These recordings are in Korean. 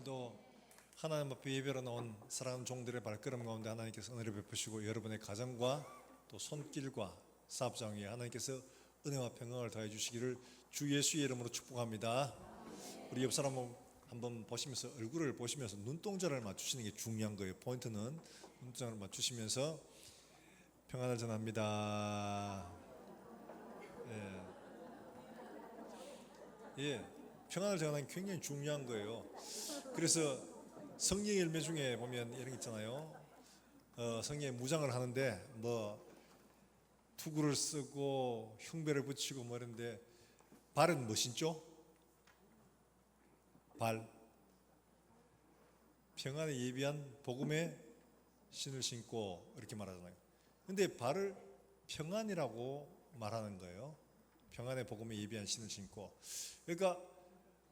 오늘도 하나님 앞에 예배로 나온 사랑하는 종들의 발걸음 가운데 하나님께서 은혜를 베푸시고 여러분의 가정과 또 손길과 사업장 위에 하나님께서 은혜와 평강을 더해 주시기를 주 예수의 이름으로 축복합니다. 우리 옆 사람 한번 보시면서 얼굴을 보시면서 눈동자를 맞추시는 게 중요한 거예요. 포인트는 눈동자를 맞추시면서 평안을 전합니다. 평안을 전하는 게 굉장히 중요한 거예요. 그래서 성령의 열매 중에 보면 이런 게 있잖아요. 성령의 무장을 하는데 투구를 쓰고 흉배를 붙이고 이런데 발은 뭐 신죠? 발. 평안에 예비한 복음의 신을 신고 이렇게 말하잖아요. 근데 발을 평안이라고 말하는 거예요. 평안의 복음에 예비한 신을 신고. 그러니까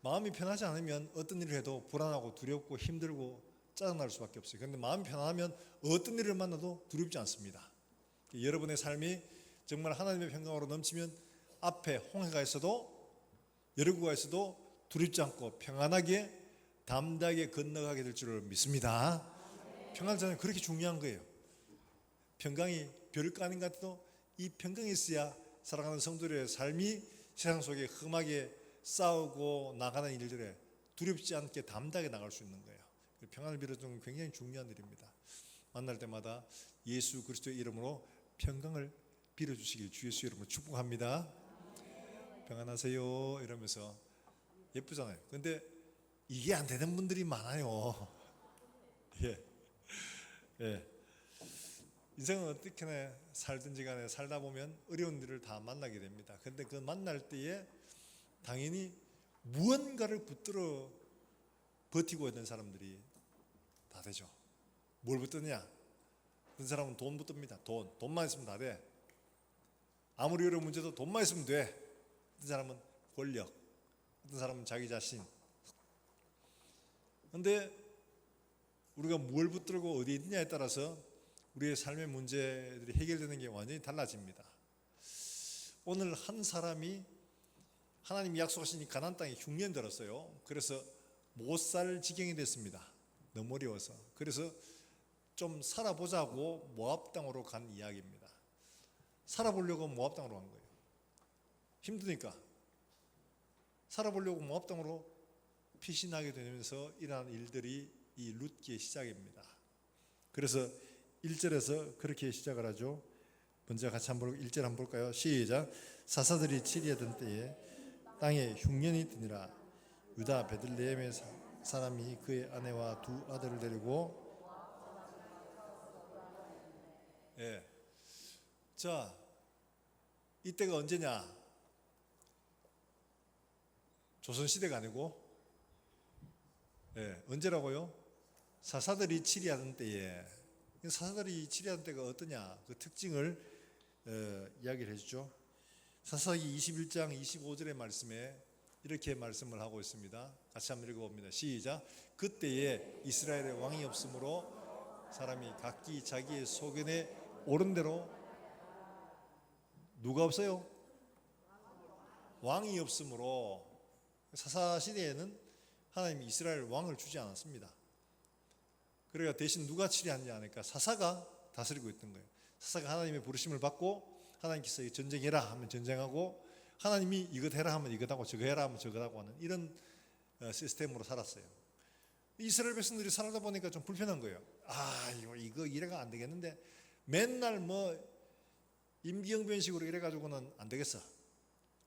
마음이 편하지 않으면 어떤 일을 해도 불안하고 두렵고 힘들고 짜증날 수밖에 없어요. 그런데 마음이 편안하면 어떤 일을 만나도 두렵지 않습니다. 여러분의 삶이 정말 하나님의 평강으로 넘치면 앞에 홍해가 있어도 여리고가 있어도 두렵지 않고 평안하게 담대하게 건너가게 될 줄을 믿습니다. 평안은 그렇게 중요한 거예요. 평강이 별거 아닌 것 같아도 이 평강이 있어야 사랑하는 성도들의 삶이 세상 속에 험하게 싸우고 나가는 일들에 두렵지 않게 담대하게 나갈 수 있는 거예요. 평안을 빌어주는 굉장히 중요한 일입니다. 만날 때마다 예수 그리스도의 이름으로 평강을 빌어주시길 주 예수 이름으로 축복합니다. 평안하세요 이러면서 예쁘잖아요. 근데 이게 안 되는 분들이 많아요. 인생은 어떻게 살든지 간에 살다 보면 어려운 일을 다 만나게 됩니다. 근데 그 만날 때에 당연히 무언가를 붙들어 버티고 있는 사람들이 다 되죠. 뭘 붙드냐? 어떤 사람은 돈 붙듭니다. 돈만 있으면 다 돼. 아무리 어려운 문제도 돈만 있으면 돼. 어떤 사람은 권력, 어떤 사람은 자기 자신. 근데 우리가 뭘 붙들고 어디 있느냐에 따라서 우리의 삶의 문제들이 해결되는 게 완전히 달라집니다. 오늘 한 사람이 하나님이 약속하신 이 가나안 땅에 흉년 들었어요. 그래서 못 살 지경이 됐습니다. 너무 어려워서. 그래서 좀 살아보자고 모압 땅으로 간 이야기입니다. 살아보려고 모압 땅으로 간 거예요. 힘드니까. 살아보려고 모압 땅으로 피신하게 되면서 일어난 일들이 이 룻기의 시작입니다. 그래서 1절에서 그렇게 시작을 하죠. 먼저 같이 한번 1절 한번 볼까요? 시작. 사사들이 치리하던 때에 땅에 흉년이 드니라. 유다 베들레헴의 사람이 그의 아내와 두 아들을 데리고 자, 이때가 언제냐? 조선시대가 아니고 언제라고요? 사사들이 치리하던 때에. 사사들이 치리하던 때가 어떠냐? 그 특징을 이야기를 해주죠. 사사기 21장 25절의 말씀에 이렇게 말씀을 하고 있습니다. 같이 한번 읽어봅니다. 시작. 그때에 이스라엘의 왕이 없으므로 사람이 각기 자기의 소견에 옳은 대로 누가 없어요? 왕이 없으므로 사사 시대에는 하나님이 이스라엘 왕을 주지 않았습니다. 그러니까 대신 누가 치리하느냐 하니까 사사가 다스리고 있던 거예요. 사사가 하나님의 부르심을 받고 하나님께서 전쟁해라 하면 전쟁하고 하나님이 이것 해라 하면 이것하고 저거 해라 하면 저것하고 하는 이런 시스템으로 살았어요. 이스라엘 백성들이 살다 보니까 좀 불편한 거예요. 이거 이래가 안 되겠는데 맨날 임기응변식으로 이래가지고는 안 되겠어.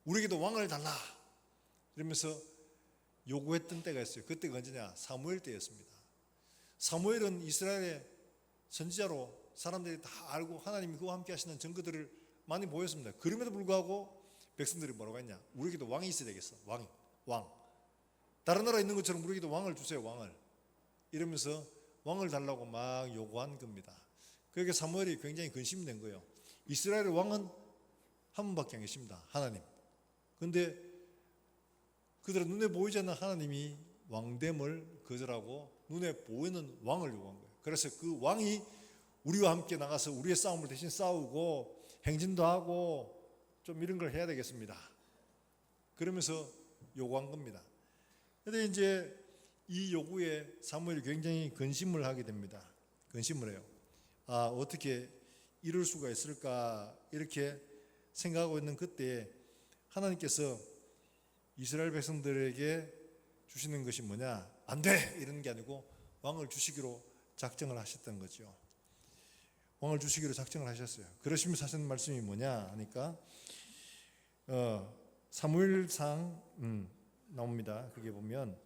우리에게도 왕을 달라 이러면서 요구했던 때가 있어요. 그때가 언제냐? 사무엘 때였습니다. 사무엘은 이스라엘의 선지자로 사람들이 다 알고 하나님이 그와 함께 하시는 증거들을 많이 보였습니다. 그럼에도 불구하고 백성들이 뭐라고 했냐? 우리에게도 왕이 있어야 되겠어. 왕. 다른 나라에 있는 것처럼 우리에게도 왕을 주세요. 왕을. 이러면서 왕을 달라고 막 요구한 겁니다. 그러니까 사무엘이 굉장히 근심이 된 거예요. 이스라엘의 왕은 한 분밖에 안 계십니다. 하나님. 그런데 그들은 눈에 보이지 않는 하나님이 왕됨을 거절하고 눈에 보이는 왕을 요구한 거예요. 그래서 그 왕이 우리와 함께 나가서 우리의 싸움을 대신 싸우고 행진도 하고 좀 이런 걸 해야 되겠습니다. 그러면서 요구한 겁니다. 그런데 이제 이 요구에 사무엘이 굉장히 근심을 하게 됩니다. 근심을 해요. 어떻게 이럴 수가 있을까 이렇게 생각하고 있는 그때 하나님께서 이스라엘 백성들에게 주시는 것이 뭐냐? 안 돼! 이런 게 아니고 왕을 주시기로 작정을 하셨던 거죠. 왕을 주시기로 작정을 하셨어요. 그러시면서 하시는 말씀이 뭐냐 하니까 사무엘상 나옵니다. 그게 보면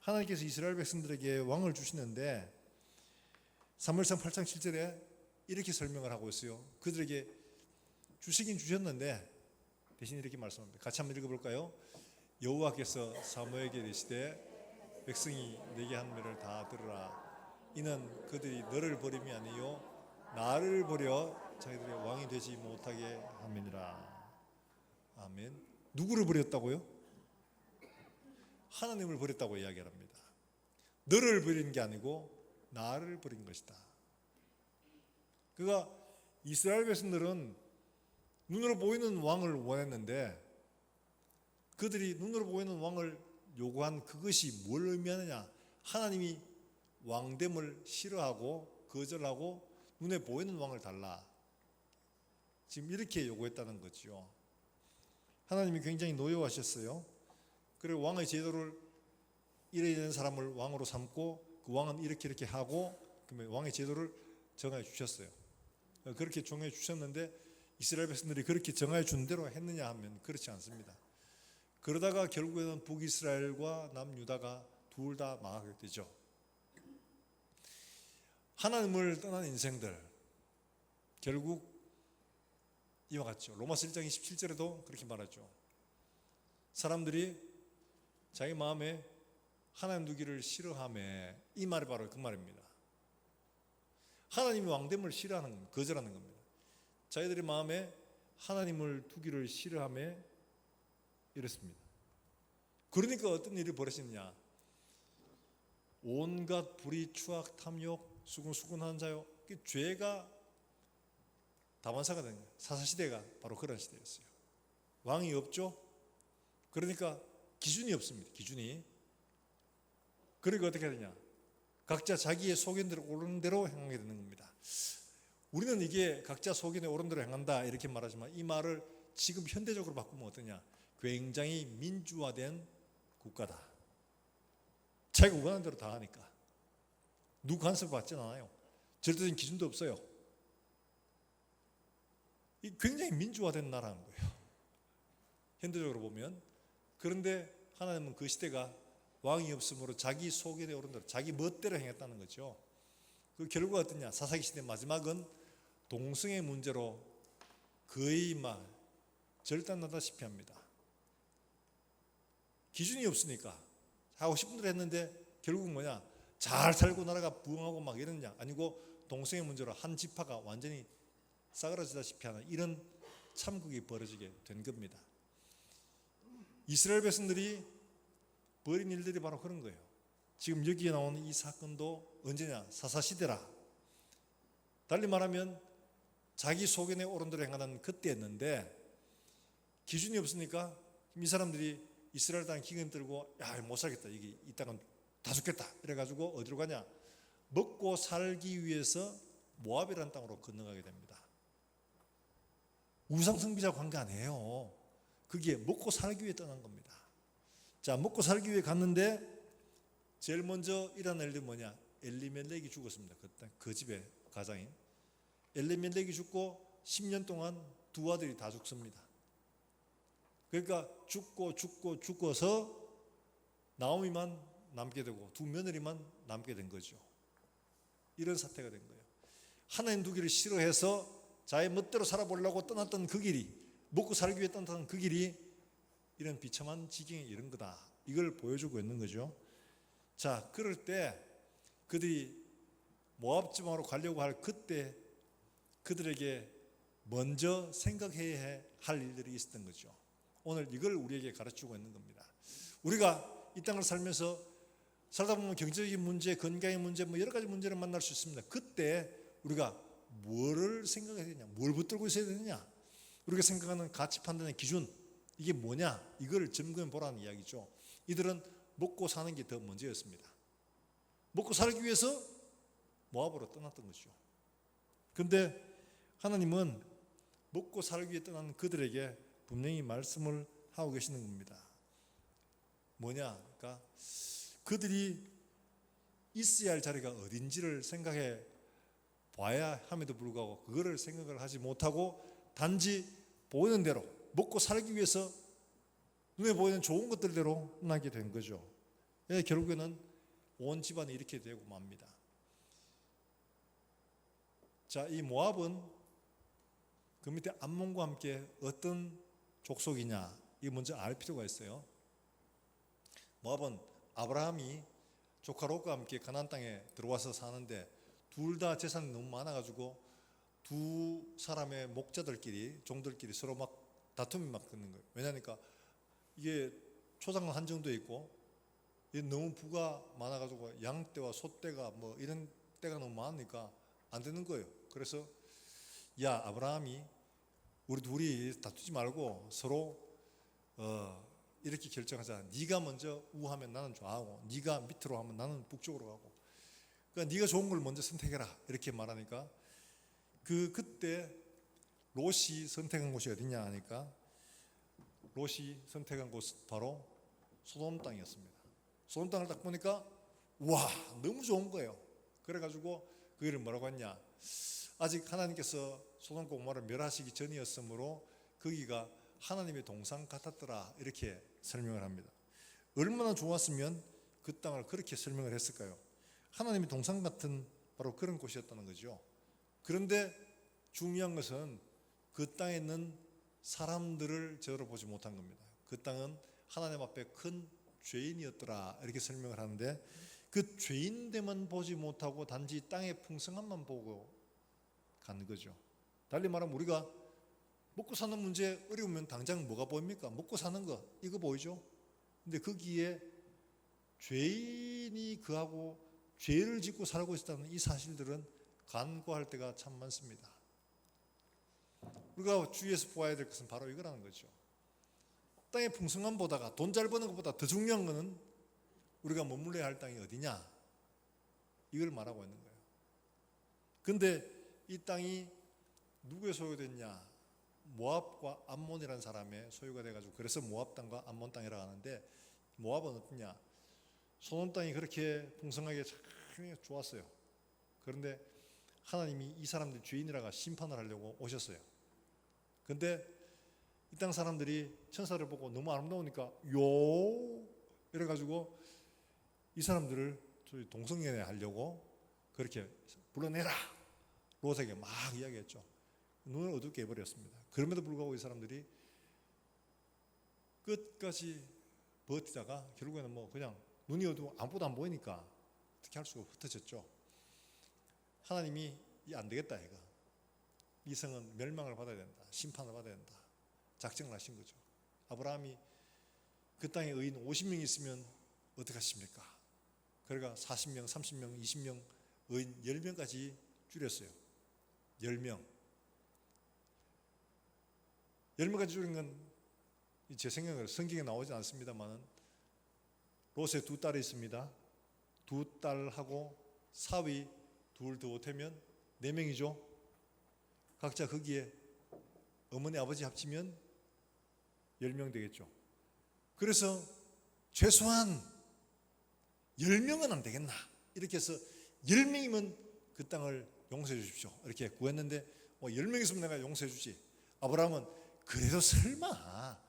하나님께서 이스라엘 백성들에게 왕을 주시는데 사무엘상 8장 7절에 이렇게 설명을 하고 있어요. 그들에게 주시긴 주셨는데 대신 이렇게 말씀합니다. 같이 한번 읽어볼까요? 여호와께서 사무엘에게 이르시되 백성이 내게 한 말을 다 들으라. 이는 그들이 너를 버림이 아니요 나를 버려 자기들의 왕이 되지 못하게 함이니라. 아멘. 누구를 버렸다고요? 하나님을 버렸다고 이야기합니다. 너를 버린 게 아니고 나를 버린 것이다. 그러니까 이스라엘 백성들은 눈으로 보이는 왕을 원했는데 그들이 눈으로 보이는 왕을 요구한 그것이 뭘 의미하느냐? 하나님이 왕됨을 싫어하고 거절하고 눈에 보이는 왕을 달라. 지금 이렇게 요구했다는 거죠. 하나님이 굉장히 노여워하셨어요. 그리고 왕의 제도를 이래야 사람을 왕으로 삼고 그 왕은 이렇게 하고 그러면 왕의 제도를 정해 주셨어요. 그렇게 정해 주셨는데 이스라엘 백성들이 그렇게 정해 준 대로 했느냐 하면 그렇지 않습니다. 그러다가 결국에는 북이스라엘과 남유다가 둘 다 망하게 되죠. 하나님을 떠난 인생들 결국 이와 같죠. 로마서 1장 27절에도 그렇게 말하죠. 사람들이 자기 마음에 하나님 두기를 싫어하며 이 말이 바로 그 말입니다. 하나님이 왕됨을 싫어하는 겁니다. 거절하는 겁니다. 자기들의 마음에 하나님을 두기를 싫어하며 이렇습니다. 그러니까 어떤 일이 벌어지느냐? 온갖 불의, 추악, 탐욕, 수군수군한 자요. 죄가 다반사가 된 거예요. 사사시대가 바로 그런 시대였어요. 왕이 없죠. 그러니까 기준이 없습니다. 기준이. 그러니까 어떻게 되냐? 각자 자기의 소견대로 옳은 대로 행하게 되는 겁니다. 우리는 이게 각자 소견에 옳은 대로 행한다 이렇게 말하지만 이 말을 지금 현대적으로 바꾸면 어떠냐? 굉장히 민주화된 국가다. 자기가 원하는 대로 다 하니까 누구 간섭 받지 않아요. 절대적인 기준도 없어요. 이 굉장히 민주화된 나라인 거예요. 현대적으로 보면. 그런데 하나님은 그 시대가 왕이 없으므로 자기 소견에 오른 대로 자기 멋대로 행했다는 거죠. 그 결과가 어떠냐? 사사기 시대 마지막은 동성애 문제로 거의 막 절단나다시피 합니다. 기준이 없으니까 하고 싶은 대로 했는데 결국은 뭐냐? 잘 살고 나라가 부흥하고 막 이러느냐? 아니고 동성애 문제로 한 지파가 완전히 싸그라지다시피 하는 이런 참극이 벌어지게 된 겁니다. 이스라엘 백성들이 벌인 일들이 바로 그런 거예요. 지금 여기에 나오는 이 사건도 언제냐? 사사시대라. 달리 말하면 자기 소견에 옳은 대로 행하는 그때였는데 기준이 없으니까 이 사람들이 이스라엘 땅에 기근 들고 못 살겠다. 이 땅은 다 죽겠다. 이래가지고 어디로 가냐? 먹고 살기 위해서 모압이라는 땅으로 건너가게 됩니다. 우상숭배자 관계 아니에요. 그게 먹고 살기 위해 떠난 겁니다. 자, 먹고 살기 위해 갔는데 제일 먼저 일어난 일이 뭐냐? 엘리멜렉이 죽었습니다. 그 집의 가장인 엘리멜렉이 죽고 10년 동안 두 아들이 다 죽습니다. 그러니까 죽고서 나오미만 남게 되고 두 며느리만 남게 된 거죠. 이런 사태가 된 거예요. 하나님 두기를 싫어해서 자기 멋대로 살아보려고 떠났던 그 길이, 먹고 살기 위해 떠났던 그 길이 이런 비참한 지경에 이른 거다. 이걸 보여주고 있는 거죠. 자, 그럴 때 그들이 모압 지방으로 가려고 할 그때 그들에게 먼저 생각해야 할 일들이 있었던 거죠. 오늘 이걸 우리에게 가르치고 있는 겁니다. 우리가 이 땅을 살면서 살다 보면 경제적인 문제, 건강의 문제, 여러 가지 문제를 만날 수 있습니다. 그때 우리가 뭐를 생각해야 되냐, 뭘 붙들고 있어야 되느냐, 우리가 생각하는 가치 판단의 기준, 이게 뭐냐, 이걸 점검해 보라는 이야기죠. 이들은 먹고 사는 게 더 먼저였습니다. 먹고 살기 위해서 모압으로 떠났던 거죠. 그런데 하나님은 먹고 살기 위해 떠난 그들에게 분명히 말씀을 하고 계시는 겁니다. 뭐냐? 그러니까 그들이 있어야 할 자리가 어딘지를 생각해 봐야 함에도 불구하고 그거를 생각을 하지 못하고 단지 보이는 대로 먹고 살기 위해서 눈에 보이는 좋은 것들대로 나게 된 거죠. 결국에는 온 집안이 이렇게 되고 맙니다. 자, 이 모압은 그 밑에 암몬과 함께 어떤 족속이냐, 이거 먼저 알 필요가 있어요. 모압은 아브라함이 조카 롯과 함께 가나안 땅에 들어와서 사는데 둘 다 재산이 너무 많아가지고 두 사람의 목자들끼리, 종들끼리 서로 막 다툼이 막 있는 거예요. 왜냐니까 이게 초장은 한정돼 있고 이게 너무 부가 많아가지고 양떼와 소떼가 뭐 이런 떼가 너무 많으니까 안 되는 거예요. 그래서 야, 아브라함이 우리 둘이 다투지 말고 서로 이렇게 결정하자. 네가 먼저 우하면 나는 좌하고 네가 밑으로 하면 나는 북쪽으로 가고, 그러니까 네가 좋은 걸 먼저 선택해라 이렇게 말하니까 그때 롯이 선택한 곳이 어디냐 하니까 롯이 선택한 곳은 바로 소돔 땅이었습니다. 소돔 땅을 딱 보니까 와, 너무 좋은 거예요. 그래가지고 그 일을 뭐라고 했냐, 아직 하나님께서 소돔과 고모라를 멸하시기 전이었으므로 거기가 하나님의 동산 같았더라 이렇게 설명을 합니다. 얼마나 좋았으면 그 땅을 그렇게 설명을 했을까요? 하나님의 동산 같은 바로 그런 곳이었다는 거죠. 그런데 중요한 것은 그 땅에 있는 사람들을 제대로 보지 못한 겁니다. 그 땅은 하나님 앞에 큰 죄인이었더라 이렇게 설명을 하는데 그 죄인됨만 보지 못하고 단지 땅의 풍성함만 보고 가는 거죠. 달리 말하면 우리가 먹고 사는 문제 어려우면 당장 뭐가 보입니까? 먹고 사는 거 이거 보이죠? 근데 거기에 죄인이 그하고 죄를 짓고 살고 있다는 이 사실들은 간과할 때가 참 많습니다. 우리가 주위에서 보아야 될 것은 바로 이거라는 거죠. 땅의 풍성함보다가 돈 잘 버는 것보다 더 중요한 것은 우리가 머물러야 할 땅이 어디냐, 이걸 말하고 있는 거예요. 그런데 이 땅이 누구의 소유됐냐? 모압과 암몬이라는 사람의 소유가 돼가지고 그래서 모압 땅과 암몬 땅이라고 하는데, 모압은 어떠냐? 소돔 땅이 그렇게 풍성하게 참 좋았어요. 그런데 하나님이 이 사람들 죄인이라가 심판을 하려고 오셨어요. 근데 이 땅 사람들이 천사를 보고 너무 아름다우니까 요 이래가지고 이 사람들을 동성연애 하려고 그렇게 불러내라 롯에게 막 이야기했죠. 눈을 어둡게 해버렸습니다. 그럼에도 불구하고 이 사람들이 끝까지 버티다가 결국에는 뭐 그냥 눈이 어두워 아무것도 안 보이니까 어떻게 할 수가 흩어졌죠. 하나님이 안 되겠다, 이거. 이 성은 멸망을 받아야 된다, 심판을 받아야 된다, 작정을 하신 거죠. 아브라함이 그 땅에 의인 50명 있으면 어떻게 하십니까? 그러니까 40명, 30명, 20명, 의인 10명까지 줄였어요. 10명. 10명까지 줄인 건 제 생각으로 성경에 나오지 않습니다만 롯의 두 딸이 있습니다. 두 딸하고 사위 둘 더 오태면 4명이죠. 각자 거기에 어머니 아버지 합치면 10명 되겠죠. 그래서 최소한 10명은 안 되겠나 이렇게 해서 10명이면 그 땅을 용서해 주십시오 이렇게 구했는데 10명 있으면 내가 용서해 주지. 아브라함은 그래도 설마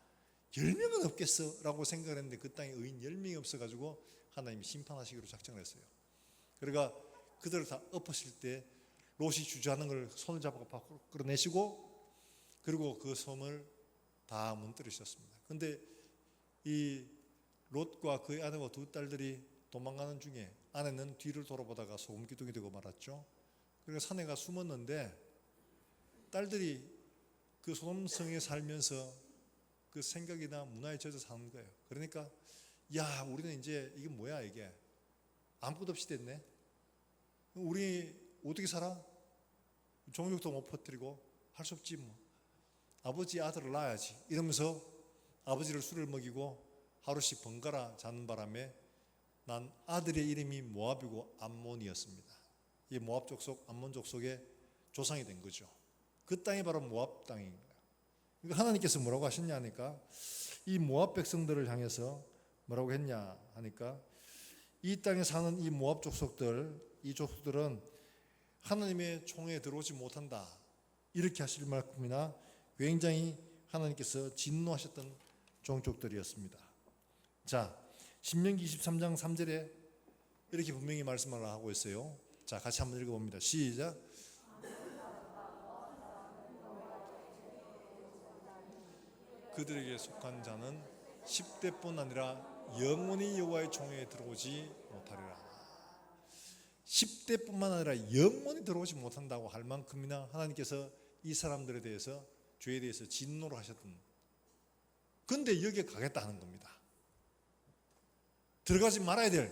10명은 없겠어 라고 생각을 했는데 그 땅에 의인 10명이 없어가지고 하나님이 심판하시기로 작정을 했어요. 그러니까 그들을 다 엎으실 때 롯이 주저하는 걸 손을 잡아 밖으로 끌어내시고 그리고 그 섬을 다 무너뜨리셨습니다. 그런데 이 롯과 그의 아내와 두 딸들이 도망가는 중에 아내는 뒤를 돌아보다가 소금기둥이 되고 말았죠. 그러니까 산에 가 숨었는데 딸들이 그 소돔성에 살면서 그 생각이나 문화에 젖어 사는 거예요. 그러니까 야, 우리는 이제 이게 뭐야, 이게 아무것도 없이 됐네. 우리 어떻게 살아? 종육도 못 퍼뜨리고 할 수 없지 뭐. 아버지 아들을 낳아야지 이러면서 아버지를 술을 먹이고 하루씩 번갈아 자는 바람에 난 아들의 이름이 모압이고 암몬이었습니다. 이 모압 족속, 암몬 족속의 조상이 된 거죠. 그 땅이 바로 모압 땅인 거예요. 그러니까 하나님께서 뭐라고 하셨냐 하니까 이 모압 백성들을 향해서 뭐라고 했냐 하니까 이 땅에 사는 이 모압 족속들, 이 족속들은 하나님의 총에 들어오지 못한다. 이렇게 하실 만큼이나 굉장히 하나님께서 진노하셨던 종족들이었습니다. 자, 신명기 23장 3절에 이렇게 분명히 말씀을 하고 있어요. 자, 같이 한번 읽어봅니다. 시작. 그들에게 속한 자는 10대뿐 아니라 영원히 여호와의 총에 들어오지 못하리라. 10대뿐만 아니라 영원히 들어오지 못한다고 할 만큼이나 하나님께서 이 사람들에 대해서, 죄에 대해서 진노를 하셨던, 근데 여기에 가겠다 하는 겁니다. 들어가지 말아야 될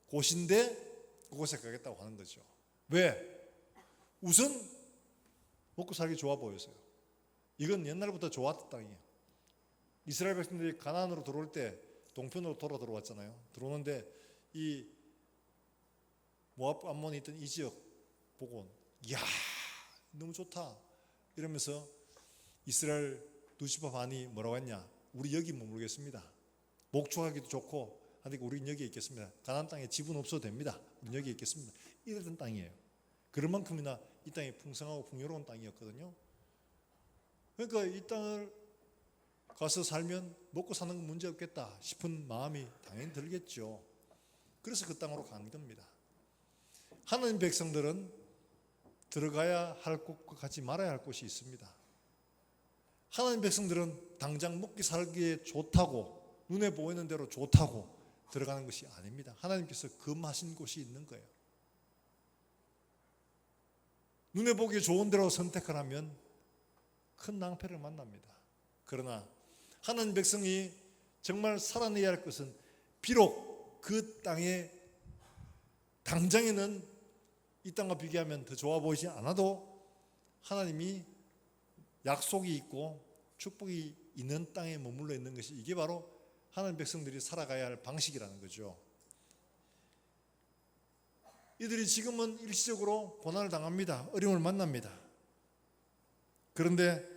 곳인데 그곳에 가겠다고 하는 거죠. 왜? 우선 먹고 살기 좋아 보였어요. 이건 옛날부터 좋았던 땅이에요. 이스라엘 백성들이 가나안으로 들어올 때 동편으로 들어왔잖아요. 들어오는데 이 모압 암몬에 있던 이 지역 보고 이야 너무 좋다 이러면서 이스라엘 두 지파 반이 뭐라고 했냐, 우리 여기 머물겠습니다. 목축하기도 좋고 하니까 우리는 여기에 있겠습니다. 가나안 땅에 집은 없어도 됩니다. 우리는 여기에 있겠습니다. 이랬던 땅이에요. 그런 만큼이나 이 땅이 풍성하고 풍요로운 땅이었거든요. 그러니까 이 땅을 가서 살면 먹고 사는 건 문제 없겠다 싶은 마음이 당연히 들겠죠. 그래서 그 땅으로 간 겁니다. 하나님 백성들은 들어가야 할 곳과 가지 말아야 할 곳이 있습니다. 하나님 백성들은 당장 먹기 살기에 좋다고, 눈에 보이는 대로 좋다고 들어가는 것이 아닙니다. 하나님께서 금하신 곳이 있는 거예요. 눈에 보기에 좋은 대로 선택을 하면 큰 낭패를 만납니다. 그러나 하나님 백성이 정말 살아내야 할 것은, 비록 그 땅에 당장에는 이 땅과 비교하면 더 좋아 보이지 않아도 하나님이 약속이 있고 축복이 있는 땅에 머물러 있는 것이, 이게 바로 하나님 백성들이 살아가야 할 방식이라는 거죠. 이들이 지금은 일시적으로 고난을 당합니다. 어려움을 만납니다. 그런데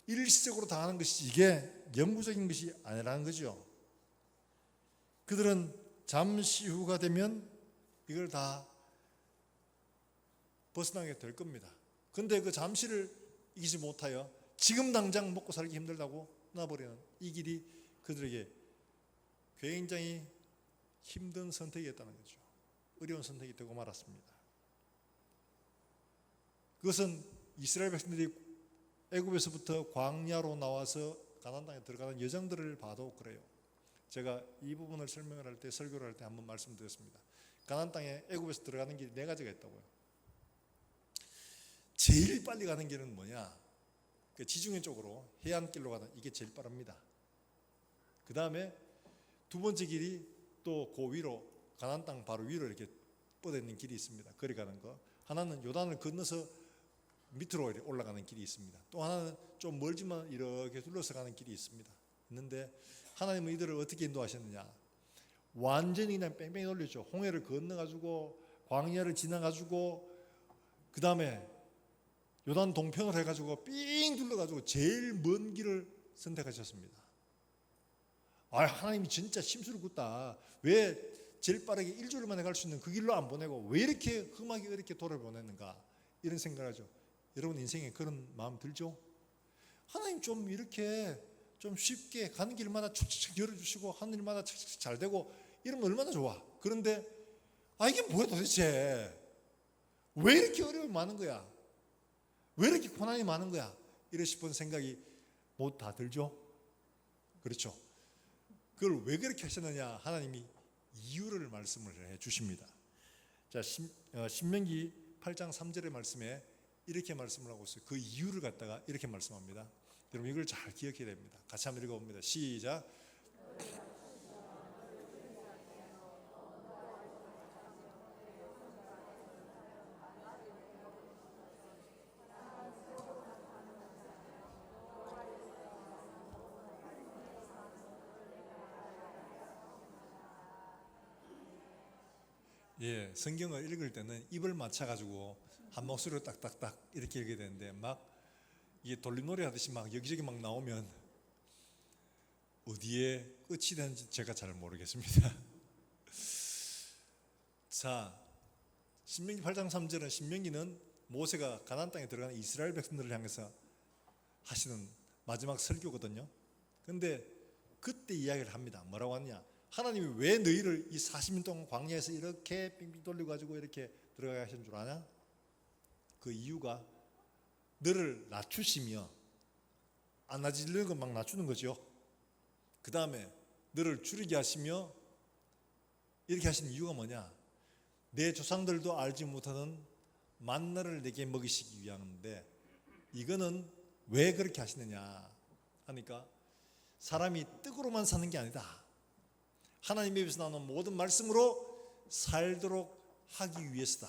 일시적으로 당하는 것이 이게 영구적인 것이 아니라는 거죠. 그들은 잠시 후가 되면 이걸 다 벗어나게 될 겁니다. 그런데 그 잠시를 이기지 못하여 지금 당장 먹고 살기 힘들다고 놔버리는 이 길이 그들에게 굉장히 힘든 선택이었다는 거죠. 어려운 선택이 되고 말았습니다. 그것은 이스라엘 백성들이 애굽에서부터 광야로 나와서 가나안 땅에 들어가는 여정들을 봐도 그래요. 제가 이 부분을 설명을 할 때, 설교를 할 때 한번 말씀드렸습니다. 가나안 땅에 애굽에서 들어가는 길이 네 가지가 있다고요. 제일 빨리 가는 길은 뭐냐? 그 지중해 쪽으로 해안길로 가는, 이게 제일 빠릅니다. 그 다음에 두 번째 길이 또 그 위로, 가나안 땅 바로 위로 이렇게 뻗어 있는 길이 있습니다. 거리 가는 거. 하나는 요단을 건너서 밑으로 올라가는 길이 있습니다. 또 하나는 좀 멀지만 이렇게 둘러서 가는 길이 있는데 하나님은 이들을 어떻게 인도하셨느냐? 완전히 그냥 뺑뺑이 돌렸죠. 홍해를 건너가지고 광야를 지나가지고 그 다음에 요단 동편을 해가지고 삥 둘러가지고 제일 먼 길을 선택하셨습니다. 아, 하나님이 진짜 심술을 굽다. 왜 제일 빠르게 일주일 만에 갈 수 있는 그 길로 안 보내고 왜 이렇게 험하게 이렇게 돌아보냈는가, 이런 생각을 하죠. 여러분 인생에 그런 마음 들죠? 하나님 좀 이렇게 좀 쉽게 가는 길마다 축축 열어주시고 하는 일마다 착착 잘 되고 이러면 얼마나 좋아. 그런데 이게 뭐야 도대체, 왜 이렇게 어려움이 많은 거야, 왜 이렇게 고난이 많은 거야, 이러 싶은 생각이 못 다 들죠. 그렇죠. 그걸 왜 그렇게 하셨느냐, 하나님이 이유를 말씀을 해 주십니다. 자, 신명기 8장 3절의 말씀에 이렇게 말씀을 하고 있어요. 그 이유를 갖다가 이렇게 말씀합니다. 여러분 이걸 잘 기억해야 됩니다. 같이 한번 읽어봅니다. 시작. 예, 성경을 읽을 때는 입을 맞춰가지고 한 목소리로 딱딱딱 이렇게 읽게 되는데 막 이게 돌림놀이 하듯이 막 여기저기 막 나오면 어디에 끝이 되는지 제가 잘 모르겠습니다. 자, 신명기 8장 3절은 신명기는 모세가 가나안 땅에 들어가는 이스라엘 백성들을 향해서 하시는 마지막 설교거든요. 근데 그때 이야기를 합니다. 뭐라고 하느냐? 하나님이 왜 너희를 이 40년 동안 광야에서 이렇게 빙빙 돌려가지고 이렇게 들어가게 하신 줄 아냐? 그 이유가 너를 낮추시며 안 낮으려는 건 막 낮추는 거죠. 그 다음에 너를 줄이게 하시며 이렇게 하신 이유가 뭐냐? 내 조상들도 알지 못하는 만나를 내게 먹이시기 위함인데 이거는 왜 그렇게 하시느냐 하니까 사람이 떡으로만 사는 게 아니다. 하나님의 입에서 나오는 모든 말씀으로 살도록 하기 위해서다.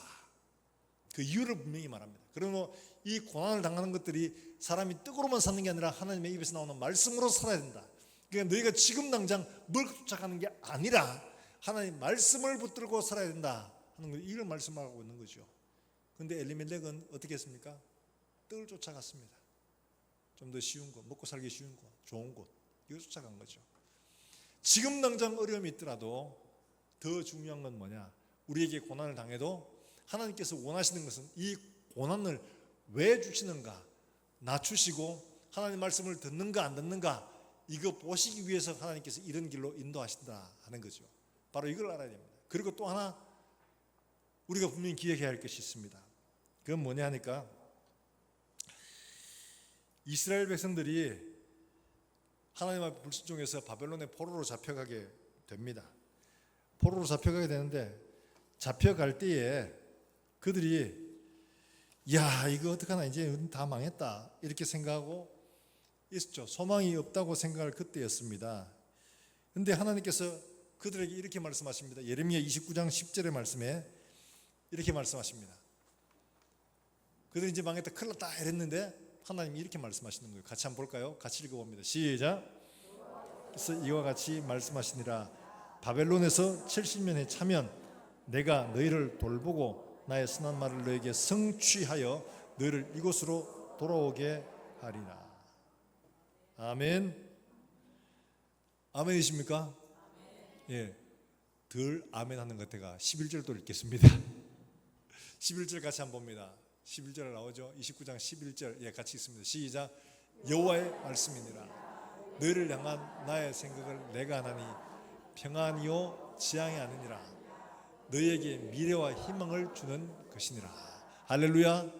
그 이유를 분명히 말합니다. 그러므로 이 고난을 당하는 것들이 사람이 떡으로만 사는 게 아니라 하나님의 입에서 나오는 말씀으로 살아야 된다. 그러니까 너희가 지금 당장 뭘 쫓아가는 게 아니라 하나님 말씀을 붙들고 살아야 된다 하는 걸 이걸 말씀하고 있는 거죠. 그런데 엘리멜렉은 어떻게 했습니까? 떡을 쫓아갔습니다. 좀 더 쉬운 거, 먹고 살기 쉬운 거, 좋은 곳 이걸 쫓아간 거죠. 지금 당장 어려움이 있더라도 더 중요한 건 뭐냐? 우리에게 고난을 당해도 하나님께서 원하시는 것은 이 고난을 왜 주시는가? 낮추시고 하나님 말씀을 듣는가 안 듣는가 이거 보시기 위해서 하나님께서 이런 길로 인도하신다 하는 거죠. 바로 이걸 알아야 됩니다. 그리고 또 하나 우리가 분명히 기억해야 할 것이 있습니다. 그건 뭐냐 하니까 이스라엘 백성들이 하나님 앞에 불순종해서 바벨론의 포로로 잡혀가게 됩니다. 포로로 잡혀가게 되는데 잡혀갈 때에 그들이 야 이거 어떡하나 이제 다 망했다 이렇게 생각하고 있었죠. 소망이 없다고 생각할 그때였습니다. 그런데 하나님께서 그들에게 이렇게 말씀하십니다. 예레미야 29장 10절의 말씀에 이렇게 말씀하십니다. 그들이 이제 망했다 큰일 났다 이랬는데 하나님이 이렇게 말씀하시는 거예요. 같이 한번 볼까요? 같이 읽어봅니다. 시작. 그래서 이와 같이 말씀하시니라 바벨론에서 70년에 차면 내가 너희를 돌보고 나의 선한 말을 너에게 성취하여 너희를 이곳으로 돌아오게 하리라. 아멘. 아멘이십니까? 예, 덜 아멘 하는 것 같아가 11절도 읽겠습니다. 11절 같이 한번 봅니다. 11절 나오죠? 29장 11절 예, 같이 읽습니다. 시작. 여호와의 말씀이니라 너희를 향한 나의 생각을 내가 하나니 평안이요 지향이 아니니라 너희에게 미래와 희망을 주는 것이니라. 할렐루야.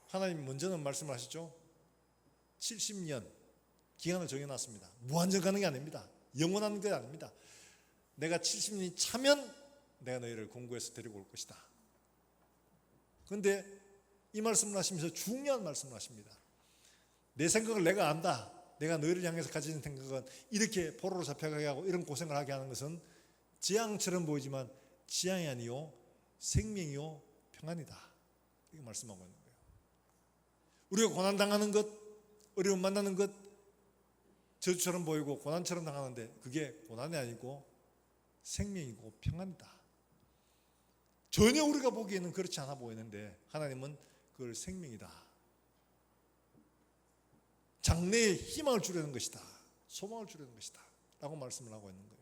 하나님 먼저는 말씀을 하시죠. 70년 기간을 정해놨습니다. 무한정 가는 게 아닙니다. 영원한 게 아닙니다. 내가 70년이 차면 내가 너희를 공고해서 데리고 올 것이다. 그런데 이 말씀을 하시면서 중요한 말씀을 하십니다. 내 생각을 내가 안다. 내가 너희를 향해서 가지는 생각은 이렇게 포로로 잡혀가게 하고 이런 고생을 하게 하는 것은 재앙처럼 보이지만 재앙이 아니요 생명이요 평안이다. 이렇게 말씀하고 있는 거예요. 우리가 고난당하는 것, 어려움 만나는 것 저주처럼 보이고 고난처럼 당하는데 그게 고난이 아니고 생명이고 평안이다. 전혀 우리가 보기에는 그렇지 않아 보이는데 하나님은 그걸 생명이다. 장래에 희망을 주려는 것이다. 소망을 주려는 것이다. 라고 말씀을 하고 있는 거예요.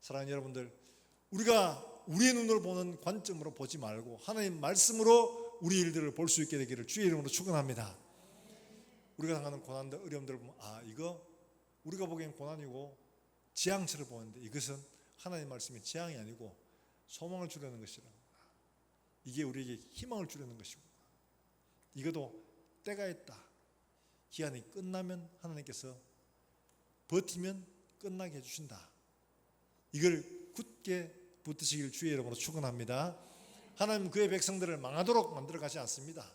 사랑하는 여러분들, 우리가 우리의 눈으로 보는 관점으로 보지 말고 하나님 말씀으로 우리 일들을 볼 수 있게 되기를 주의 이름으로 축원합니다. 우리가 당하는 고난들, 어려움들을 보면 이거 우리가 보기엔 고난이고 재앙처럼 보는데 이것은 하나님 말씀이 재앙이 아니고 소망을 주려는 것이라. 이게 우리에게 희망을 주려는 것이고 이것도 때가 있다. 기한이 끝나면 하나님께서 버티면 끝나게 해주신다. 이걸 굳게 붙드시길 주의 이름으로 축원합니다. 하나님은 그의 백성들을 망하도록 만들어 가지 않습니다.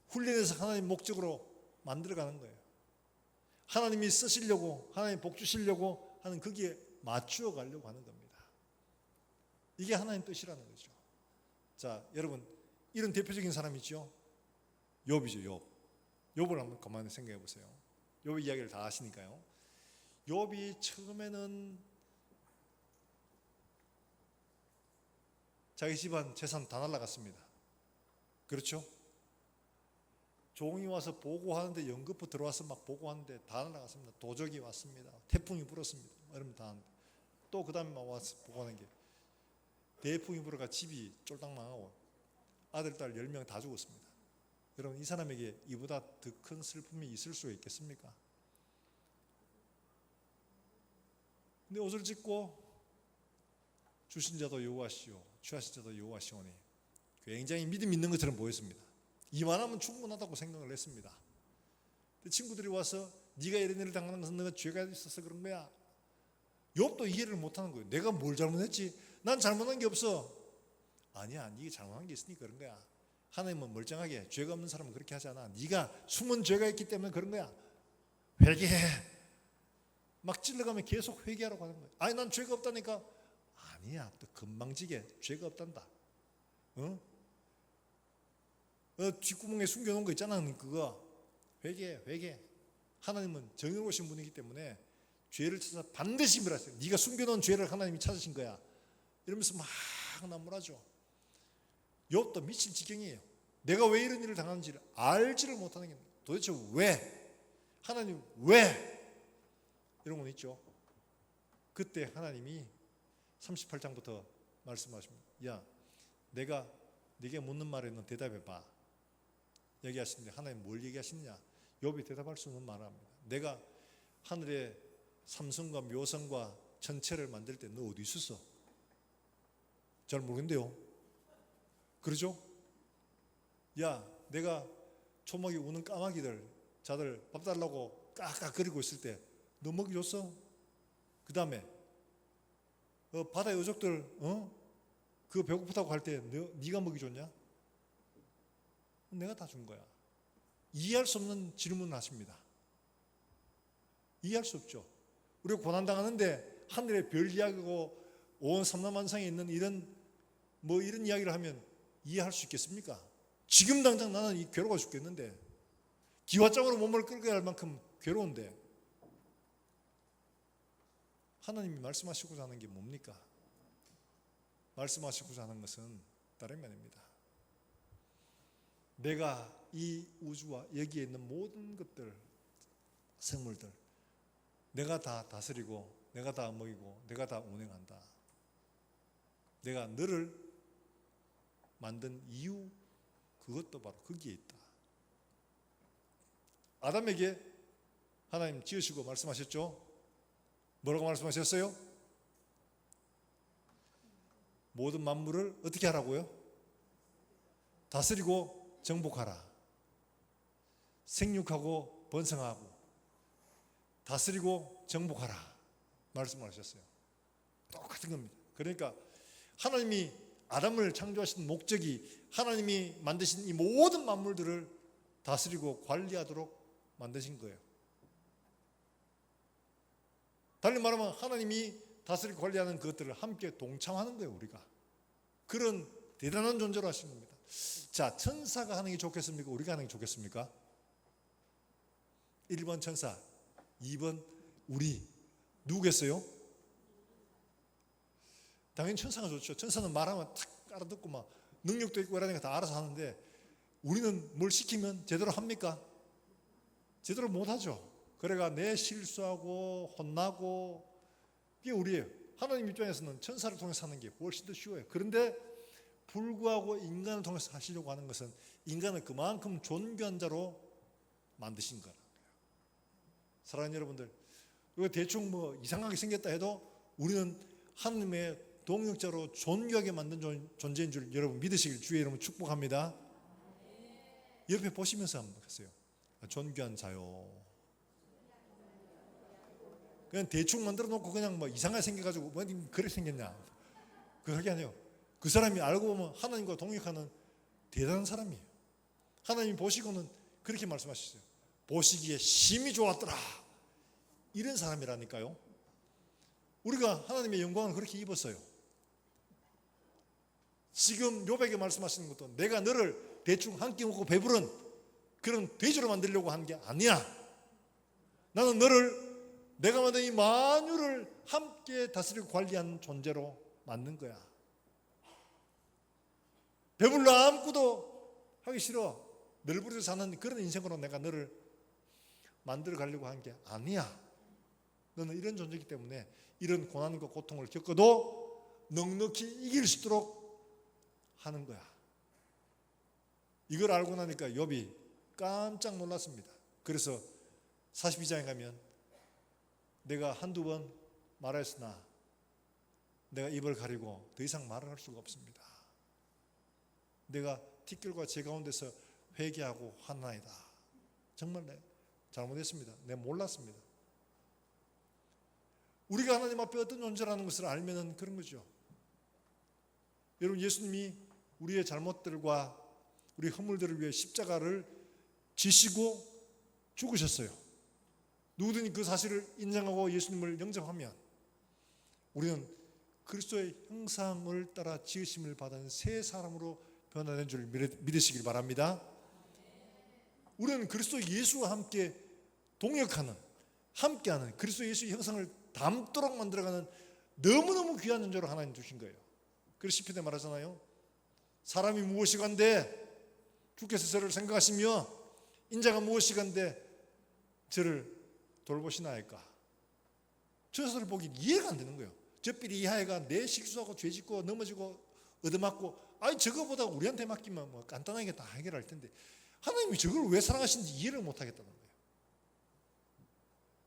훈련해서 하나님 목적으로 만들어가는 거예요. 하나님이 쓰시려고 하나님 복 주시려고 하는 거기에 맞추어 가려고 하는 겁니다. 이게 하나님 뜻이라는 거죠. 자, 여러분 이런 대표적인 사람이 있죠. 욥이죠. 욥을 한번 가만히 생각해 보세요. 욥 이야기를 다 아시니까요. 욥이 처음에는 자기 집안 재산 다 날라갔습니다. 그렇죠? 종이 와서 보고하는데 연금부 들어와서 막 보고하는데 다 날라갔습니다. 도적이 왔습니다. 태풍이 불었습니다. 이러면 다 하는데 또 그 다음에 와서 보고하는 게 대풍이 불어가 집이 쫄딱 망하고 아들, 딸 10명 다 죽었습니다. 여러분, 이 사람에게 이보다 더 큰 슬픔이 있을 수 있겠습니까? 근데 옷을 찢고 주신 자도 여호와시오 취하신 자도 여호와시오니 굉장히 믿음 있는 것처럼 보였습니다. 이만하면 충분하다고 생각을 했습니다. 근데 친구들이 와서 네가 이런 일을 당하는 것은 너가 죄가 있어서 그런 거야. 욥도 이해를 못하는 거예요. 내가 뭘 잘못했지? 난 잘못한 게 없어. 아니야, 네가 잘못한 게 있으니까 그런 거야. 하나님은 멀쩡하게 죄가 없는 사람은 그렇게 하지 않아. 네가 숨은 죄가 있기 때문에 그런 거야. 회개해. 막 찔러가면 계속 회개하라고 하는 거예요. 아니 난 죄가 없다니까. 아니야, 또 건방지게 죄가 없단다. 뒷구멍에 숨겨놓은 거 있잖아. 그거 회개. 하나님은 정의로우신 분이기 때문에 죄를 찾아 반드시 멸하세요. 네가 숨겨놓은 죄를 하나님이 찾으신 거야. 이러면서 막 나무라죠. 욥도 미칠 지경이에요. 내가 왜 이런 일을 당하는지를 알지를 못하는 게 도대체 왜? 하나님 왜? 이런 건 있죠. 그때 하나님이 38장부터 말씀하십니다. 야, 내가 네게 묻는 말에 너 대답해봐. 얘기하시는데 하나님 뭘 얘기하시느냐? 욥이 대답할 수 없는 말을 합니다. 내가 하늘의 삼성과 묘성과 천체를 만들 때 너 어디 있었어? 잘 모르겠는데요. 그러죠? 야, 내가 초목이 우는 까마귀들 자들 밥 달라고 깍깍거리고 있을 때 너 먹이 줬어? 그 다음에 바다 요족들 그거 배고프다고 할 때 네가 먹이 줬냐? 내가 다 준 거야. 이해할 수 없는 질문을 하십니다. 이해할 수 없죠. 우리가 고난당하는데 하늘의 별 이야기고 온 삼라만상에 있는 이런 이야기를 하면 이해할 수 있겠습니까? 지금 당장 나는 이 괴로워 죽겠는데 기와장으로 몸을 끌게 할 만큼 괴로운데 하나님이 말씀하시고자 하는 게 뭡니까? 말씀하시고자 하는 것은 다름이 아닙니다. 내가 이 우주와 여기에 있는 모든 것들, 생물들 내가 다 다스리고 내가 다 먹이고 내가 다 운행한다. 내가 너를 만든 이유 그것도 바로 거기에 있다. 아담에게 하나님 지으시고 말씀하셨죠? 뭐라고 말씀하셨어요? 모든 만물을 어떻게 하라고요? 다스리고 정복하라. 생육하고 번성하고 다스리고 정복하라 말씀을 하셨어요. 똑같은 겁니다. 그러니까 하나님이 아담을 창조하신 목적이 하나님이 만드신 이 모든 만물들을 다스리고 관리하도록 만드신 거예요. 달리 말하면 하나님이 다스리고 관리하는 그것들을 함께 동참하는 거예요. 우리가 그런 대단한 존재로 하신 겁니다. 자, 천사가 하는 게 좋겠습니까? 우리가 하는 게 좋겠습니까? 1번 천사, 2번 우리. 누구겠어요? 당연히 천사가 좋죠. 천사는 말하면 탁 알아듣고 막 능력도 있고 이러니까 다 알아서 하는데 우리는 뭘 시키면 제대로 합니까? 제대로 못하죠. 그래가 내 실수하고 혼나고 이게 우리예요. 하나님 입장에서는 천사를 통해서 하는 게 훨씬 더 쉬워요. 그런데 불구하고 인간을 통해서 하시려고 하는 것은 인간을 그만큼 존귀한 자로 만드신 거라는 거예요. 사랑하는 여러분들, 이거 대충 이상하게 생겼다 해도 우리는 하나님의 동역자로 존귀하게 만든 존재인 줄 여러분 믿으시길 주의 이름으로 축복합니다. 옆에 보시면서 한번 하세요. 존귀한 자요. 그냥 대충 만들어 놓고 그냥 이상하게 생겨가지고 그렇게 생겼냐 그렇게 아니에요. 그 사람이 알고 보면 하나님과 동역하는 대단한 사람이에요. 하나님이 보시고는 그렇게 말씀하셨어요. 보시기에 심히 좋았더라. 이런 사람이라니까요. 우리가 하나님의 영광을 그렇게 입었어요. 지금 욥에게 말씀하시는 것도 내가 너를 대충 한 끼 먹고 배부른 그런 돼지로 만들려고 한 게 아니야. 나는 너를 내가 만든 이 만유를 함께 다스리고 관리하는 존재로 만든 거야. 배불러 아무것도 하기 싫어. 널브러져 사는 그런 인생으로 내가 너를 만들어 가려고 한 게 아니야. 너는 이런 존재이기 때문에 이런 고난과 고통을 겪어도 넉넉히 이길 수 있도록 하는 거야. 이걸 알고 나니까 욥이 깜짝 놀랐습니다. 그래서 42장에 가면 내가 한두 번 말했으나 내가 입을 가리고 더 이상 말을 할 수가 없습니다. 내가 티끌과 제 가운데서 회개하고 화나이다. 정말 내 잘못했습니다. 내가 몰랐습니다. 우리가 하나님 앞에 어떤 존재라는 것을 알면은 그런 거죠. 여러분, 예수님이 우리의 잘못들과 우리 허물들을 위해 십자가를 지시고 죽으셨어요. 누구든지 그 사실을 인정하고 예수님을 영접하면 우리는 그리스도의 형상을 따라 지으심을 받은 새 사람으로 변화된 줄 믿으시길 바랍니다. 우리는 그리스도 예수와 함께 동역하는, 함께하는 그리스도 예수의 형상을 닮도록 만들어가는 너무너무 귀한 존재로 하나님 주신 거예요. 그래서 시편에 말하잖아요. 사람이 무엇이간데 주께서 저를 생각하시며 인자가 무엇이간데 저를 돌보시나이까. 저 소리를 보기 이해가 안 되는 거예요. 저 삐리 이하애가 내 실수하고 죄짓고 넘어지고 얻어맞고 저거보다 우리한테 맡기면 뭐 간단하게 다 해결할 텐데 하나님이 저걸 왜 사랑하시는지 이해를 못 하겠다는 거예요.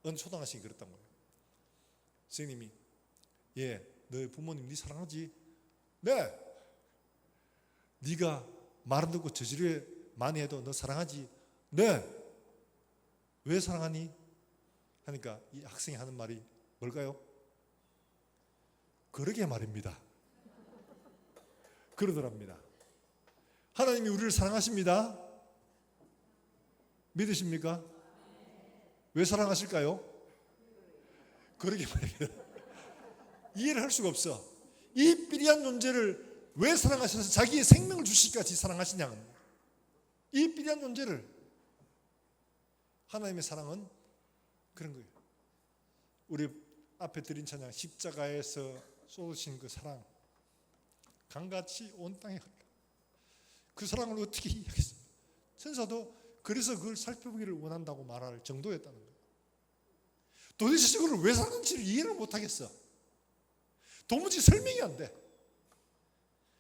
어느 초등학생이 그랬단 거예요. 선생님이 너희 부모님 네 사랑하지? 네. 네가 말은 듣고 저지르 많이 해도 너 사랑하지? 네. 왜 사랑하니? 하니까 이 학생이 하는 말이 뭘까요? 그러게 말입니다. 그러더랍니다. 하나님이 우리를 사랑하십니다. 믿으십니까? 왜 사랑하실까요? 그러게 말입니다. 이해를 할 수가 없어. 이 삐리한 존재를 왜 사랑하셔서 자기의 생명을 주시기까지 사랑하시냐는, 이 삐리한 존재를. 하나님의 사랑은 그런 거예요. 우리 앞에 드린 찬양, 십자가에서 쏟으신 그 사랑, 강같이 온 땅에 흘러. 그 사랑을 어떻게 이해하겠어요? 천사도 그래서 그걸 살펴보기를 원한다고 말할 정도였다는 거예요. 도대체 저걸 왜 사랑하는지를 이해를 못하겠어. 도무지 설명이 안 돼.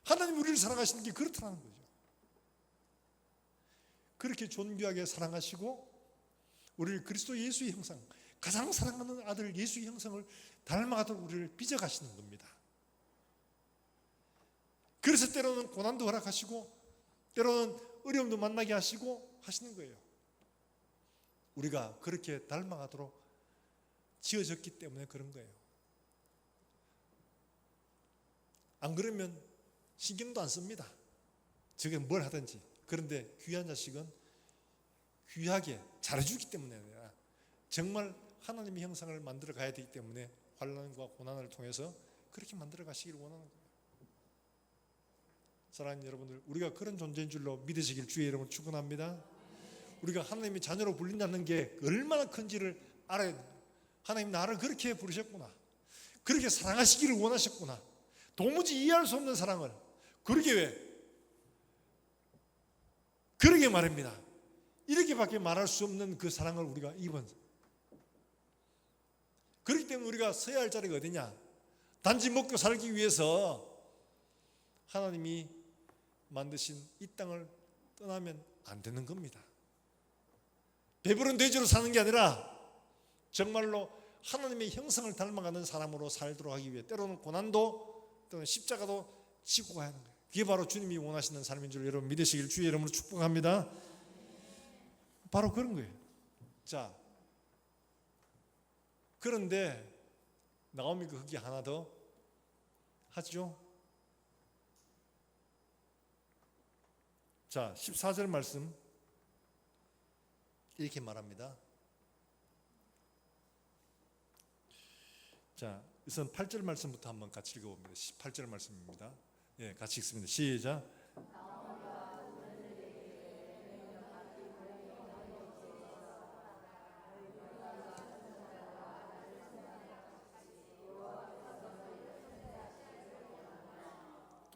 하나님 우리를 사랑하시는 게 그렇다는 거죠. 그렇게 존귀하게 사랑하시고 우리를 그리스도 예수의 형상, 가장 사랑하는 아들 예수의 형상을 닮아가도록 우리를 빚어가시는 겁니다. 그래서 때로는 고난도 허락하시고 때로는 어려움도 만나게 하시고 하시는 거예요. 우리가 그렇게 닮아가도록 지어졌기 때문에 그런 거예요. 안 그러면 신경도 안 씁니다. 저게 뭘 하든지. 그런데 귀한 자식은 귀하게 잘해주기 때문에 아니라 정말 하나님의 형상을 만들어 가야 되기 때문에 환난과 고난을 통해서 그렇게 만들어 가시기를 원하는 거예요. 사랑하는 여러분들, 우리가 그런 존재인 줄로 믿으시길 주의 이름으로 축원합니다. 우리가 하나님의 자녀로 불린다는 게 얼마나 큰지를 알아야 돼요. 하나님 나를 그렇게 부르셨구나. 그렇게 사랑하시기를 원하셨구나. 도무지 이해할 수 없는 사랑을. 그러게 말입니다. 이렇게밖에 말할 수 없는 그 사랑을 우리가 입은. 그렇기 때문에 우리가 서야 할 자리가 어디냐? 단지 먹고 살기 위해서 하나님이 만드신 이 땅을 떠나면 안 되는 겁니다. 배부른 돼지로 사는 게 아니라 정말로 하나님의 형상을 닮아가는 사람으로 살도록 하기 위해 때로는 고난도 또는 십자가도 지고 가야 하는 거예요. 그게 바로 주님이 원하시는 삶인 줄 여러분 믿으시길 주의 이름으로 축복합니다. 바로 그런 거예요. 자, 그런데 나오미가 그게 하나 더 하죠. 자, 14절 말씀 이렇게 말합니다. 자, 우선 8절 말씀부터 한번 같이 읽어봅니다. 8절 말씀입니다. 같이 읽습니다. 시작.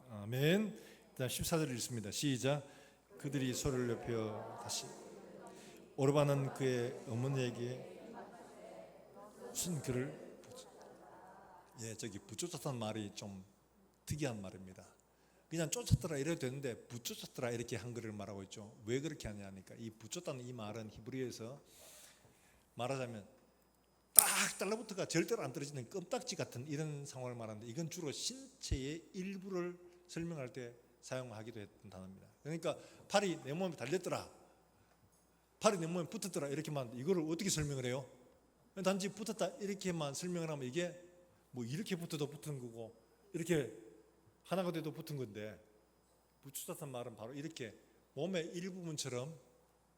아멘. 자, 14절 읽습니다. 시작. 그들이 소리를 높여 다시 오르바는 그의 어머니에게 무슨 그를 저기 붙쫓았다는 말이 좀 특이한 말입니다. 그냥 쫓았더라 이래도 되는데 붙쫓았더라 이렇게 한글을 말하고 있죠. 왜 그렇게 하냐니까 이 붙쫓다는 이 말은 히브리어에서 말하자면 딱 달라붙어가 절대로 안 떨어지는 껌딱지 같은 이런 상황을 말하는데 이건 주로 신체의 일부를 설명할 때 사용하기도 했던 단어입니다. 그러니까 팔이 내 몸에 달렸더라, 팔이 내 몸에 붙었더라 이렇게만 이거를 어떻게 설명을 해요? 단지 붙었다 이렇게만 설명을 하면 이게 뭐 이렇게 붙어도 붙은 거고 이렇게 하나가 돼도 붙은 건데 붙였다는 말은 바로 이렇게 몸의 일부분처럼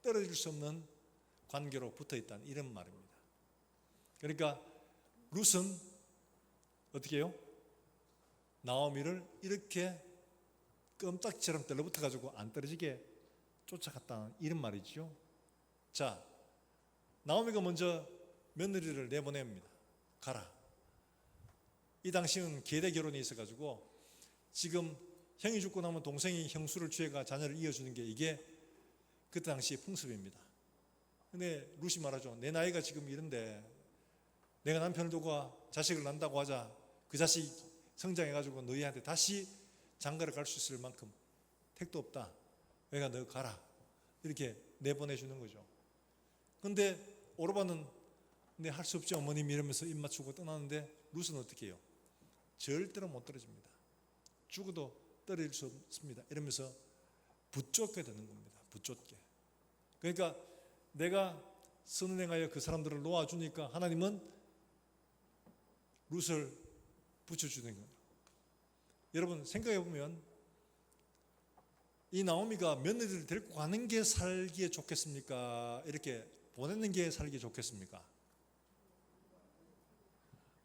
떨어질 수 없는 관계로 붙어 있다는 이런 말입니다. 그러니까 룻은 어떻게 해요? 나오미를 이렇게 껌딱지처럼 떨어붙어 가지고 안 떨어지게 쫓아갔다는 이런 말이죠. 자, 나오미가 먼저 며느리를 내보냅니다. 가라. 이 당시는 계대 결혼이 있어 가지고 지금 형이 죽고 나면 동생이 형수를 취해가 자녀를 이어주는 게 이게 그때 당시 풍습입니다. 근데 룻이 말하죠. 내 나이가 지금 이런데 내가 남편을 두고 자식을 낳는다고 하자. 그 자식 성장해가지고 너희한테 다시 장가를 갈 수 있을 만큼 택도 없다. 내가 너 가라. 이렇게 내보내주는 거죠. 근데 오르바는 네, 할 수 없지 어머님 이러면서 입 맞추고 떠나는데 룻은 어떻게 해요? 절대로 못 떨어집니다. 죽어도 떨어질 수 없습니다. 이러면서 붙잡게 되는 겁니다. 붙잡게. 그러니까 내가 선을 행하여 그 사람들을 놓아주니까 하나님은 룻을 붙여주는 거예요. 여러분 생각해 보면 이 나오미가 며느리를 데리고 가는 게 살기에 좋겠습니까? 이렇게 보내는 게 살기에 좋겠습니까?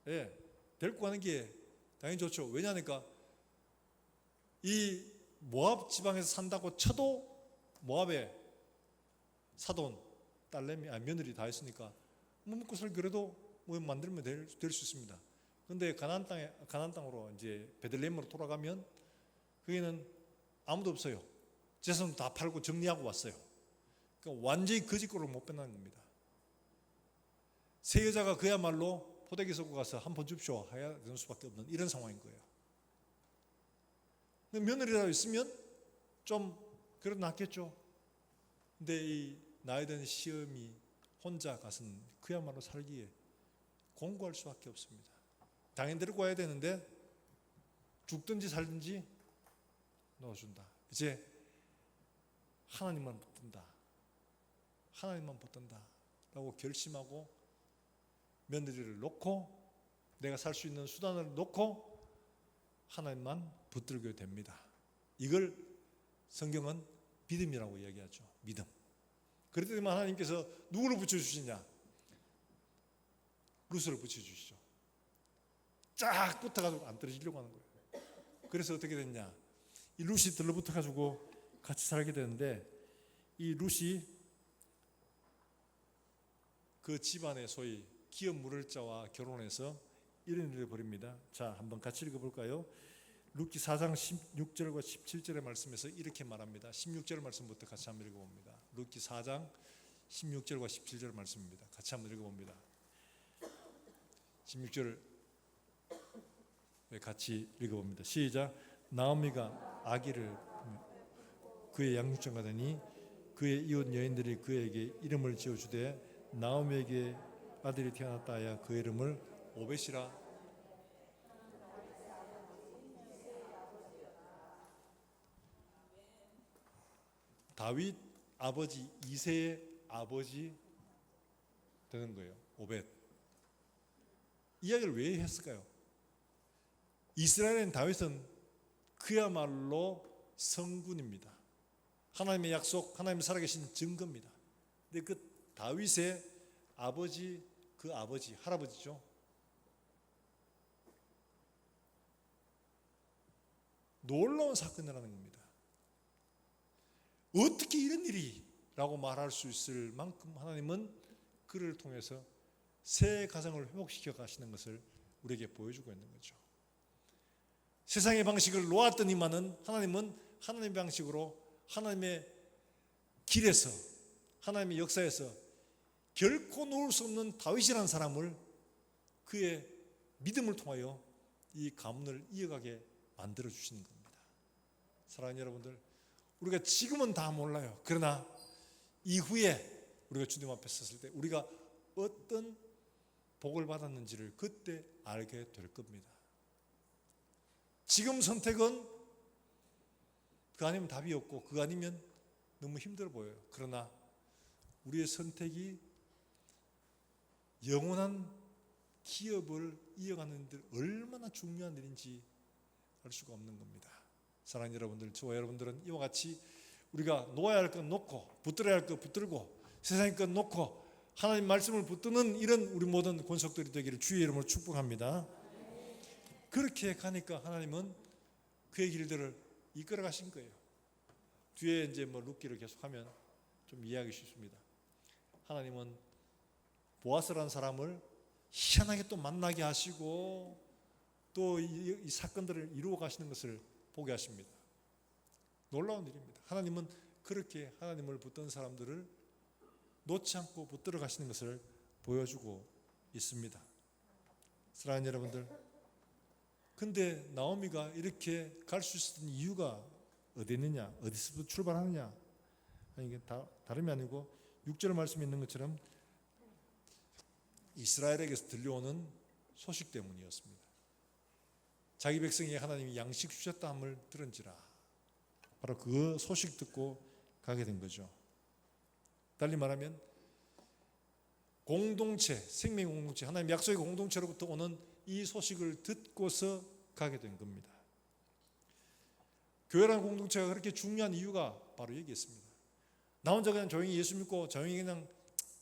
예, 데리고 가는 게 당연히 좋죠. 왜냐하니까 이 모압 지방에서 산다고 쳐도 모압에 사돈, 딸내미, 며느리 다 있으니까 뭐 먹고 살기 그래도 뭐 만들면 될 수 있습니다. 근데 가나안 땅으로 이제 베들레헴으로 돌아가면 거기는 아무도 없어요. 재산 다 팔고 정리하고 왔어요. 그러니까 완전히 거짓골을 못 빼는 겁니다. 세 여자가 그야말로 포대기 섞고 가서 한 번 줍쇼 해야 되는 수밖에 없는 이런 상황인 거예요. 며느리라도 있으면 좀 그래도 낫겠죠. 근데 이 나이 든 시엄이 혼자 가서는 그야말로 살기에 공고할 수밖에 없습니다. 당연히 데리고 와야 되는데 죽든지 살든지 넣어준다. 이제 하나님만 붙든다. 하나님만 붙든다 라고 결심하고 며느리를 놓고 내가 살 수 있는 수단을 놓고 하나님만 붙들게 됩니다. 이걸 성경은 믿음이라고 이야기하죠. 믿음. 그랬더니만 하나님께서 누구를 붙여주시냐? 룻을 붙여주시죠. 쫙 붙어가지고 안 떨어지려고 하는 거예요. 그래서 어떻게 됐냐? 이 룻이 들러붙어가지고 같이 살게 되는데 이 룻이 그 집안의 소위 기업 물을 자와 결혼해서 이런 일을 벌입니다. 자, 한번 같이 읽어볼까요? 룻기 4장 16절과 17절의 말씀에서 이렇게 말합니다. 16절 말씀부터 같이 한번 읽어봅니다. 룻기 4장 16절과 17절 말씀입니다. 같이 한번 읽어봅니다. 16절 같이 읽어봅니다. 시작. 나오미가 아기를 그의 양육장 가더니 그의 이웃 여인들이 그에게 이름을 지어주되 나오미에게 아들이 태어났다 하여 그 이름을 오벳이라. 다윗 아버지 이새의 아버지 되는 거예요. 오벳. 이야기를 왜 했을까요? 이스라엘은 다윗은 그야말로 성군입니다. 하나님의 약속, 하나님의 살아계신 증거입니다. 근데 그 다윗의 아버지, 그 아버지, 할아버지죠. 놀라운 사건이라는 겁니다. 어떻게 이런 일이? 라고 말할 수 있을 만큼 하나님은 그를 통해서 새 가정을 회복시켜 가시는 것을 우리에게 보여주고 있는 거죠. 세상의 방식을 놓았더니만은 하나님은 하나님의 방식으로 하나님의 길에서 하나님의 역사에서 결코 놓을 수 없는 다윗이라는 사람을 그의 믿음을 통하여 이 가문을 이어가게 만들어 주시는 겁니다. 사랑하는 여러분들, 우리가 지금은 다 몰라요. 그러나 이후에 우리가 주님 앞에 섰을 때 우리가 어떤 복을 받았는지를 그때 알게 될 겁니다. 지금 선택은 그 아니면 답이 없고 그 아니면 너무 힘들어 보여요. 그러나 우리의 선택이 영원한 기업을 이어가는 데 얼마나 중요한 일인지 알 수가 없는 겁니다. 사랑하는 여러분들, 저와 여러분들은 이와 같이 우리가 놓아야 할 것 놓고 붙들어야 할 것 붙들고 세상의 것 놓고 하나님 말씀을 붙드는 이런 우리 모든 권속들이 되기를 주의 이름으로 축복합니다. 그렇게 가니까 하나님은 그의 길들을 이끌어 가신 거예요. 뒤에 이제 룻기를 계속하면 좀 이해하기 쉽습니다. 하나님은 보아스라는 사람을 희한하게 또 만나게 하시고 또 이 사건들을 이루어 가시는 것을 보게 하십니다. 놀라운 일입니다. 하나님은 그렇게 하나님을 붙든 사람들을 놓지 않고 붙들어 가시는 것을 보여주고 있습니다. 사랑하는 여러분들, 근데 나오미가 이렇게 갈 수 있었던 이유가 어디 있느냐, 어디서부터 출발하느냐, 이게 다름이 아니고 6절 말씀에 있는 것처럼 이스라엘에게서 들려오는 소식 때문이었습니다. 자기 백성이 하나님이 양식 주셨다함을 들은지라, 바로 그 소식 듣고 가게 된 거죠. 달리 말하면 공동체, 생명 공동체, 하나님 약속의 공동체로부터 오는 이 소식을 듣고서 가게 된 겁니다. 교회라는 공동체가 그렇게 중요한 이유가 바로 여기 있습니다. 나 혼자 그냥 조용히 예수 믿고 조용히 그냥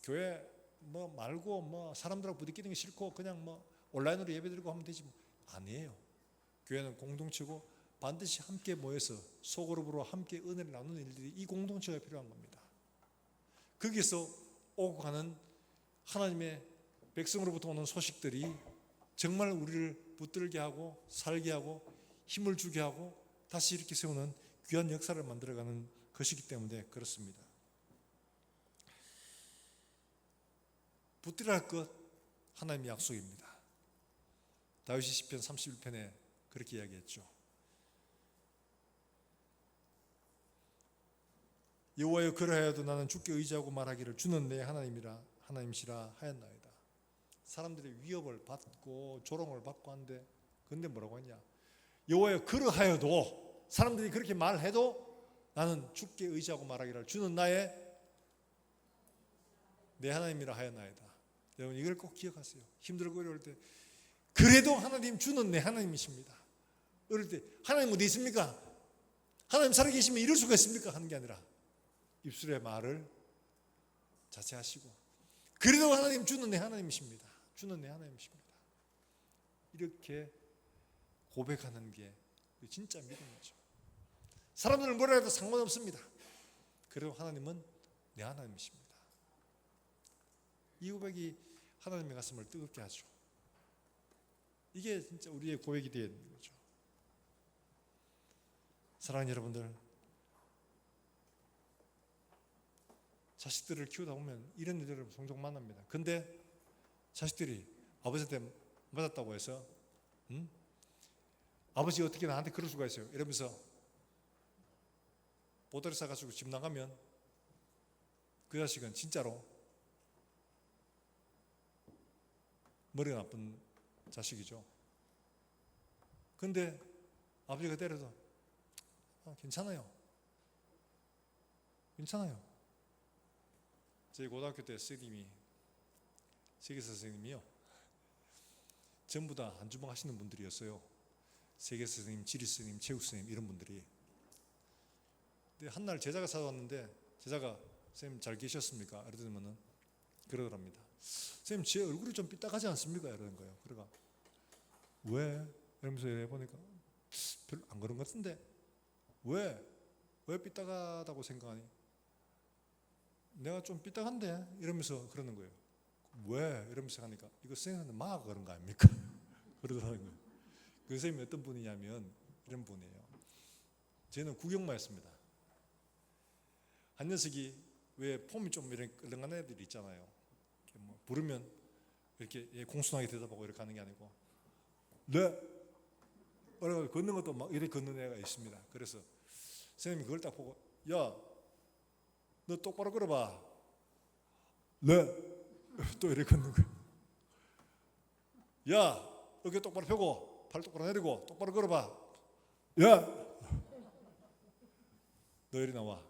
교회 뭐 말고 뭐 사람들하고 부딪히는 게 싫고 그냥 뭐 온라인으로 예배드리고 하면 되지, 아니에요. 교회는 공동체고 반드시 함께 모여서 소그룹으로 함께 은혜를 나누는 일들이 이 공동체가 필요한 겁니다. 거기서 오고 가는 하나님의 백성으로부터 오는 소식들이 정말 우리를 붙들게 하고 살게 하고 힘을 주게 하고 다시 이렇게 세우는 귀한 역사를 만들어가는 것이기 때문에 그렇습니다. 붙들어야 할 것, 하나님의 약속입니다. 다윗이 시편 31편에 그렇게 이야기했죠. 여호와여, 그러하여도 나는 주께 의지하고 말하기를 주는 내 하나님이시라 하였나이다. 사람들이 위협을 받고 조롱을 받고 한데, 근데 뭐라고 했냐? 여호와여, 그러하여도, 사람들이 그렇게 말해도 나는 주께 의지하고 말하기를 주는 내 하나님이라 하였나이다. 여러분, 이걸 꼭 기억하세요. 힘들고 어려울 때 그래도 하나님, 주는 내 하나님이십니다. 어릴 때 하나님 어디 있습니까? 하나님 살아계시면 이럴 수가 있습니까? 하는 게 아니라 입술의 말을 자제하시고 그래도 하나님, 주는 내 하나님이십니다. 주는 내 하나님이십니다. 이렇게 고백하는 게 진짜 믿음이죠. 사람들은 뭐라 해도 상관없습니다. 그래도 하나님은 내 하나님이십니다. 이 고백이 하나님의 가슴을 뜨겁게 하죠. 이게 진짜 우리의 고백이 되는 거죠. 사랑하는 여러분들, 자식들을 키우다 보면 이런 일들을 종종 만납니다. 근데 자식들이 아버지한테 맞았다고 해서 아버지 어떻게 나한테 그럴 수가 있어요? 이러면서 보따리 싸가지고 집 나가면 그 자식은 진짜로 머리가 나쁜 자식이죠. 근데 아버지가 때려도 괜찮아요. 저희 고등학교 때 선생님이, 세계사 선생님이요, 전부 다 한 주먹 하시는 분들이었어요. 세계사 선생님, 지리 선생님, 체육 선생님, 이런 분들이. 근데 한날 제자가 찾아왔는데 제자가 선생님 잘 계셨습니까? 이러더니만은 그러더랍니다. 선생님, 제 얼굴이 좀 삐딱하지 않습니까? 이러는 거예요. 그래가 왜? 이러면서 해보니까 별로 안 그런 것 같은데 왜 삐딱하다고 생각하니? 내가 좀 삐딱한데? 이러면서 그러는 거예요. 왜? 이러면서 하니까 이거 선생님한테 막 그런 거 아닙니까? 그러더라는 거예요. 그 선생님이 어떤 분이냐면 이런 분이에요. 저희는 구경만 했습니다. 한 녀석이 왜 폼이 좀 이렇게 끌렁한 애들이 있잖아요. 이렇게 뭐 부르면 이렇게 공손하게 대답하고 이렇게 하는 게 아니고 네. 걷는 것도 막 이렇게 걷는 애가 있습니다. 그래서 선생님이 그걸 딱 보고 야, 너 똑바로 걸어봐. 네. 또 이렇게 걷는 거야. 야, 어깨 똑바로 펴고 팔 똑바로 내리고 똑바로 걸어봐. 야, 너 이리 나와.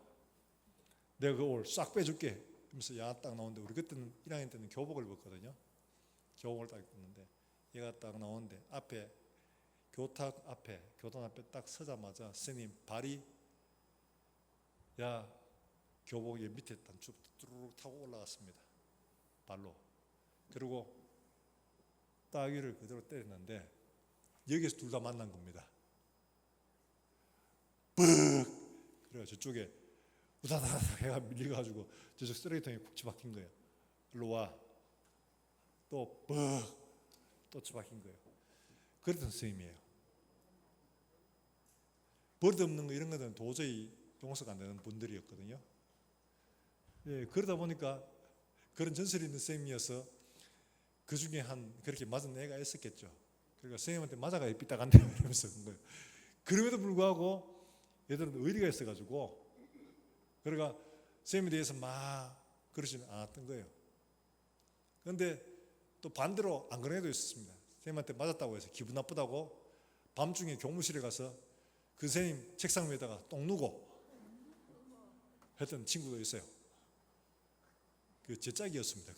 내가 그걸 싹 빼줄게. 하면서 야 딱 나오는데 우리 그때는 1학년 때는 교복을 입었거든요. 교복을 딱 입었는데 얘가 딱 나오는데 앞에 교탁 앞에 교단 앞에 딱 서자마자 선생님 발이 야 교복 밑에 단추 뚜루룩 타고 올라갔습니다. 발로. 그리고 따귀를 그대로 때렸는데 여기서 둘 다 만난 겁니다. ปึ๊! 그래가 저쪽에 우다다닥 해가 밀려가지고 저쪽 쓰레기통에 푹 처박힌 거예요. 일로 와. 또 ปึ๊! 또 처박힌 거예요. 그랬던 선생님이에요. 버릇없는 거 이런 것들은 도저히 용서가 안 되는 분들이었거든요. 예, 그러다 보니까 그런 전설이 있는 선생님이어서 그 중에 한 그렇게 맞은 애가 있었겠죠. 그러니까 선생님한테 맞아가 삐딱한데 이러면서 그런 거예요. 그럼에도 불구하고 얘들은 의리가 있어가지고 그러니까 선생님에 대해서 막 그러지는 않았던 거예요. 그런데 또 반대로 안 그런 애도 있었습니다. 선생님한테 맞았다고 해서 기분 나쁘다고 밤중에 교무실에 가서 그 선생님 책상 위에다가 똥 누고 했던 친구도 있어요. 그 제 짝이었습니다.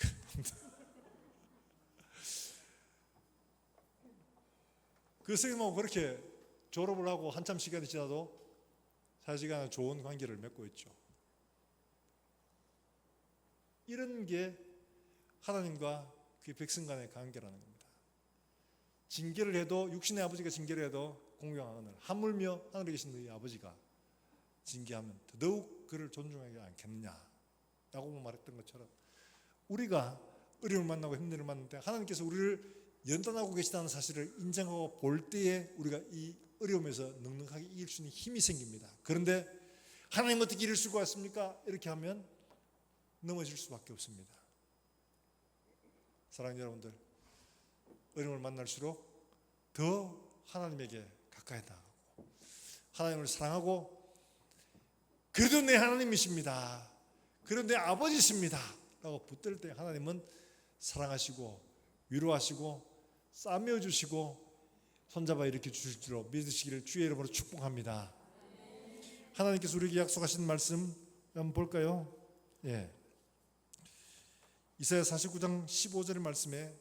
그 선생님하고 그렇게 졸업을 하고 한참 시간이 지나도 사실간 좋은 관계를 맺고 있죠. 이런 게 하나님과 그 백성 간의 관계라는 겁니다. 징계를 해도 육신의 아버지가 징계를 해도 공경하거늘 하물며 하늘에 계신 너희 아버지가 징계하면 더더욱 그를 존중하지 않겠느냐라고 말했던 것처럼 우리가 어려움을 만나고 힘듦을 만날 때 하나님께서 우리를 연단하고 계시다는 사실을 인정하고 볼 때에 우리가 이 어려움에서 넉넉하게 이길 수 있는 힘이 생깁니다. 그런데 하나님 어떻게 이길 수가 있습니까? 이렇게 하면 넘어질 수밖에 없습니다. 사랑하는 여러분들, 어려움을 만날수록 더 하나님에게 가까이 나가고 하나님을 사랑하고 그래도 내 하나님이십니다. 그래도 내 아버지십니다. 라고 붙들 때 하나님은 사랑하시고 위로하시고 싸매어주시고 손잡아 일으켜 주실 줄로 믿으시기를 주의 이름으로 축복합니다. 하나님께서 우리에게 약속하신 말씀 한번 볼까요? 예. 이사야 49장 15절의 말씀에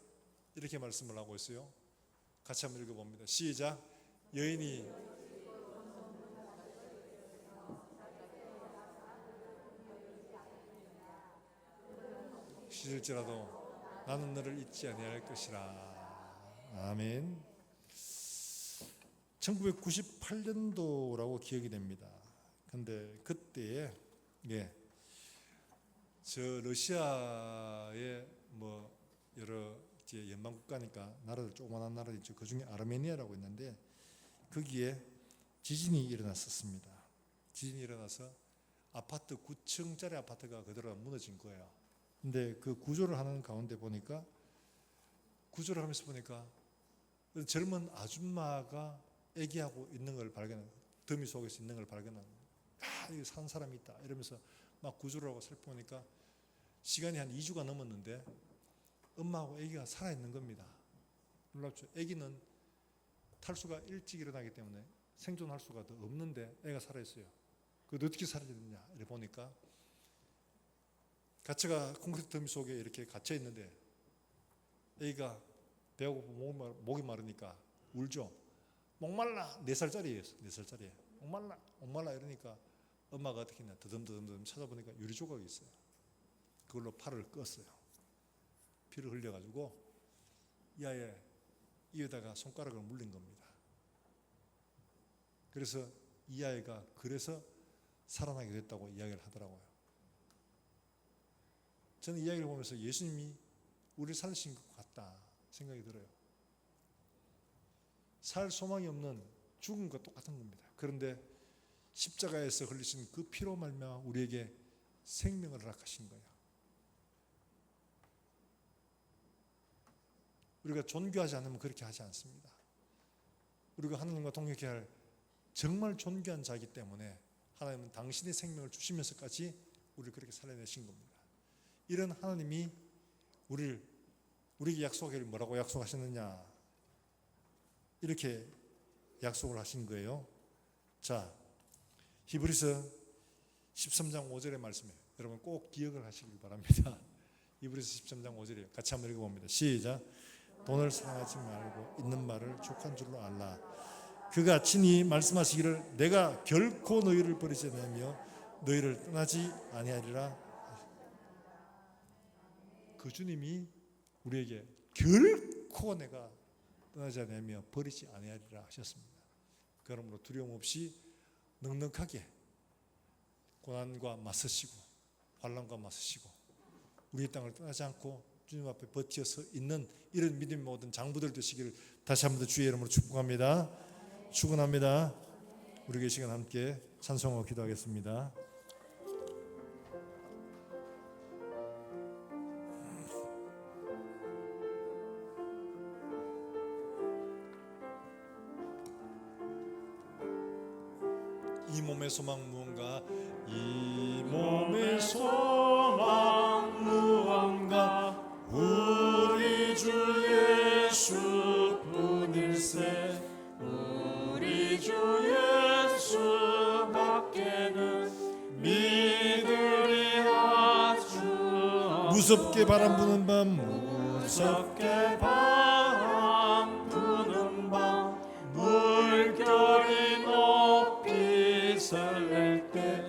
이렇게 말씀을 하고 있어요. 같이 한번 읽어봅니다. 시작. 여인이 시들지라도 나는 너를 잊지 아니할 것이라. 아멘. 1998년도라고 기억이 됩니다. 근데 그때에 저 러시아의 뭐 여러 이제 연방 국가니까 나라들 조그만한 나라들 있죠. 그 중에 아르메니아라고 있는데 거기에 지진이 일어났었습니다. 지진이 일어나서 아파트 9층짜리 아파트가 그대로 무너진 거예요. 근데 그 구조를 하는 가운데 보니까 구조를 하면서 보니까 젊은 아줌마가 애기하고 있는 걸 발견한 더미 속에서 있는 걸 발견한 여기 산 사람이 있다 이러면서 막 구조를 하고 살펴보니까 시간이 한 2주가 넘었는데 엄마하고 아기가 살아있는 겁니다. 놀랍죠. 아기는 탈수가 일찍 일어나기 때문에 생존할 수가 더 없는데 애가 살아있어요. 그거 어떻게 살아있느냐 이렇게 보니까 갇혀가 콘크리트 더미 속에 이렇게 갇혀 있는데 아기가 배가 고프고 목이 마르니까 울죠. 목말라 4살짜리예요. 4살짜리 목말라 이러니까 엄마가 어떻게 했냐 더듬더듬 찾아보니까 유리 조각이 있어요. 그걸로 팔을 껐어요. 피를 흘려가지고 이 아이의 이에다가 손가락을 물린 겁니다. 그래서 이 아이가 그래서 살아나게 됐다고 이야기를 하더라고요. 저는 이 이야기를 보면서 예수님이 우리를 살리신 것 같다 생각이 들어요. 살 소망이 없는 죽음과 똑같은 겁니다. 그런데 십자가에서 흘리신 그 피로 말미암아 우리에게 생명을 허락하신 거예요. 우리가 존귀하지 않으면 그렇게 하지 않습니다. 우리가 하나님과 동역해야 할 정말 존귀한 자이기 때문에 하나님은 당신의 생명을 주시면서까지 우리를 그렇게 살려내신 겁니다. 이런 하나님이 우리에게 약속하기를 뭐라고 약속하셨느냐, 이렇게 약속을 하신 거예요. 자, 히브리서 13장 5절의 말씀에 여러분 꼭 기억을 하시길 바랍니다. 히브리서 13장 5절이에요. 같이 한번 읽어봅니다. 시작. 돈을 사랑하지 말고 있는 말을 족한 줄로 알라. 그가 친히 말씀하시기를 내가 결코 너희를 버리지 않으며 너희를 떠나지 아니하리라. 그 주님이 우리에게 결코 내가 떠나지 아니하며 버리지 아니하리라 하셨습니다. 그러므로 두려움 없이 넉넉하게 고난과 맞서시고 환난과 맞서시고 우리의 땅을 떠나지 않고 주님 앞에 버티어서 있는 이런 믿음의 모든 장부들 되시기를 다시 한번 더 주의 이름으로 축복합니다. 축원합니다. 우리 이 시간 함께 찬송하고 기도하겠습니다. 이 몸의 소망 무언가, 이 몸의 소망 무언가, 우리 주 예수뿐일세. 우리 주 예수밖에는 믿으리라. 주 무섭게 바람 부는 밤, 무섭게 바람 부는 밤, 물결이 높이 설렐 때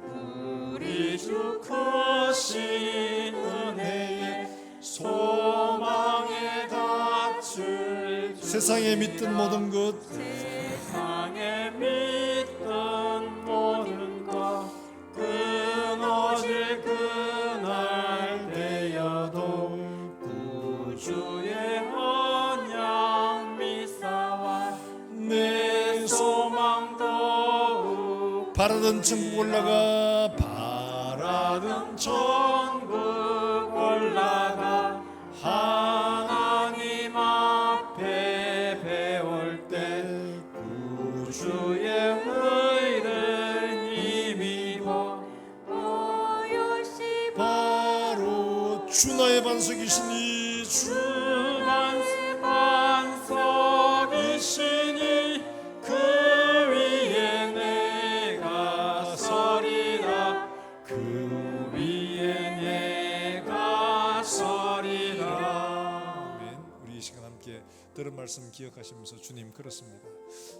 우리 주 크신 은혜에 소망에 닿을 주. 세상에 믿던 모든 것, 세상에 믿던 모든 것 끊어질 그날 되어도 구주의 언약 미사와 내 소망 더욱 바라던 천국 올라가, 바라던 천국 올라가 하나님 앞에 배울 때 구주의 의를 힘입어 바로 주 나의 반석이시니, 주 나의 반석이시니 그 위에 내가 서리라. 그 위에 내가 서리라. 아멘. 우리 이 시간 함께 들은 말씀 기억하시면서 주님 그렇습니다.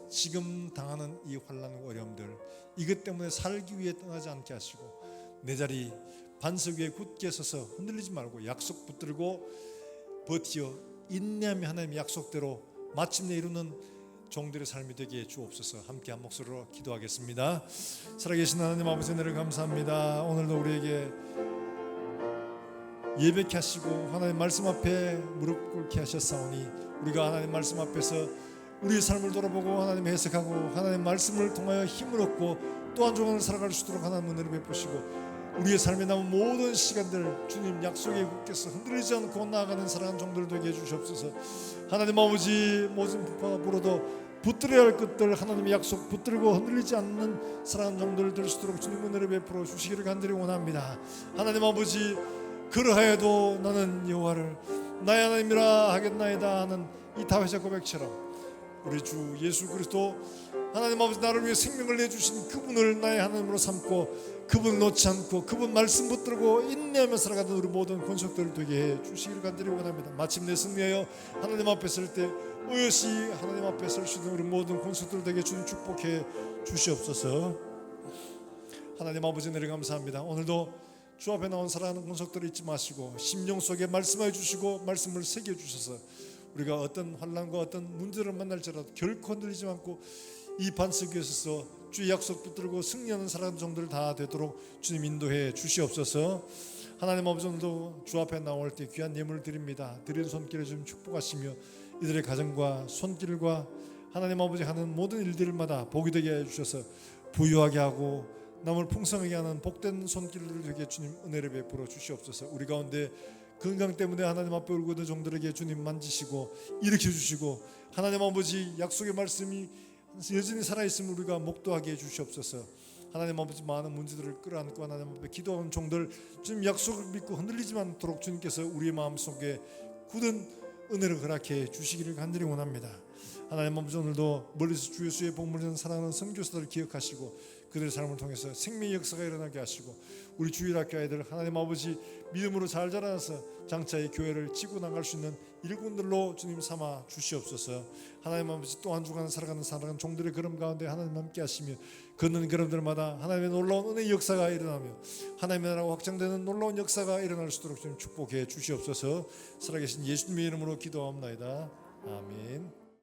지금 당하는 이 환난과 어려움들, 이것 때문에 살기 위해 떠나지 않게 하시고 내 자리 반석 위에 굳게 서서 흔들리지 말고 약속 붙들고 버티어 인내하며 하나님의 약속대로 마침내 이루는 종들의 삶이 되게 해 주옵소서. 함께 한 목소리로 기도하겠습니다. 살아계신 하나님 아버지, 은혜를 감사합니다. 오늘도 우리에게 예배케 하시고 하나님 말씀 앞에 무릎 꿇게 하셨사오니 우리가 하나님 말씀 앞에서 우리의 삶을 돌아보고 하나님 해석하고 하나님 말씀을 통하여 힘을 얻고 또 한 주간을 살아갈 수 있도록 하나님 은혜를 베푸시고 우리의 삶에 남은 모든 시간들 주님 약속에 굳게서 흔들리지 않고 나아가는 사랑하는 종들 되게 해주시옵소서. 하나님 아버지, 모든 부파가 불어도 붙들어야 할 것들 하나님의 약속 붙들고 흔들리지 않는 사랑하는 종들 될 수 있도록 주님 은혜를 베풀어 주시기를 간절히 원합니다. 하나님 아버지, 그러하여도 나는 여호와를 나의 하나님이라 하겠나이다 하는 이 다윗의 고백처럼 우리 주 예수 그리스도 하나님 아버지 나를 위해 생명을 내주신 그분을 나의 하나님으로 삼고 그분을 놓지 않고 그분 말씀 붙들고 인내하며 살아가는 우리 모든 권속들 되게 해 주시기를 간절히 원합니다. 마침내 승리하여 하나님 앞에 설 때 오롯이 하나님 앞에 설 수 있는 우리 모든 권속들 되게 주님 축복해 주시옵소서. 하나님 아버지 은혜를 감사합니다. 오늘도 주 앞에 나온 사랑하는 권속들을 잊지 마시고 심령 속에 말씀해 주시고 말씀을 새겨 주셔서 우리가 어떤 환난과 어떤 문제를 만날지라도 결코 흔들리지 않고 이 반석 위에 서서 주의 약속 붙들고 승리하는 사랑하는 종들 다 되도록 주님 인도해 주시옵소서. 하나님 아버지, 오늘도 주 앞에 나올 때 귀한 예물을 드립니다. 드리는 손길을 좀 축복하시며 이들의 가정과 손길과 하나님 아버지 하는 모든 일들마다 복이 되게 해주셔서 부유하게 하고 남을 풍성하게 하는 복된 손길을 되게 주님 은혜를 베풀어 주시옵소서. 우리 가운데 건강 때문에 하나님 앞에 울고 있는 종들에게 주님 만지시고 일으켜 주시고, 하나님 아버지 약속의 말씀이 여전히 살아있음을 우리가 목도하게 해주시옵소서. 하나님 아버지 많은 문제들을 끌어안고 하나님 앞에 기도하는 종들 주님 약속을 믿고 흔들리지 않도록 주님께서 우리의 마음속에 굳은 은혜를 허락해 주시기를 간절히 원합니다. 하나님 아버지 오늘도 멀리서 주 예수의 복음을 사랑하는 선교사들을 기억하시고 그들의 삶을 통해서 생명의 역사가 일어나게 하시고, 우리 주일학교 아이들 하나님 아버지 믿음으로 잘 자라나서 장차의 교회를 지고 나갈 수 있는 일꾼들로 주님 삼아 주시옵소서. 하나님 아버지 또 한 주간 살아가는 종들의 걸음 가운데 하나님 함께 하시며 걷는 걸음들마다 하나님의 놀라운 은혜의 역사가 일어나며 하나님의 나라가 확장되는 놀라운 역사가 일어날 수 있도록 주님 축복해 주시옵소서. 살아계신 예수님의 이름으로 기도하옵나이다. 아멘.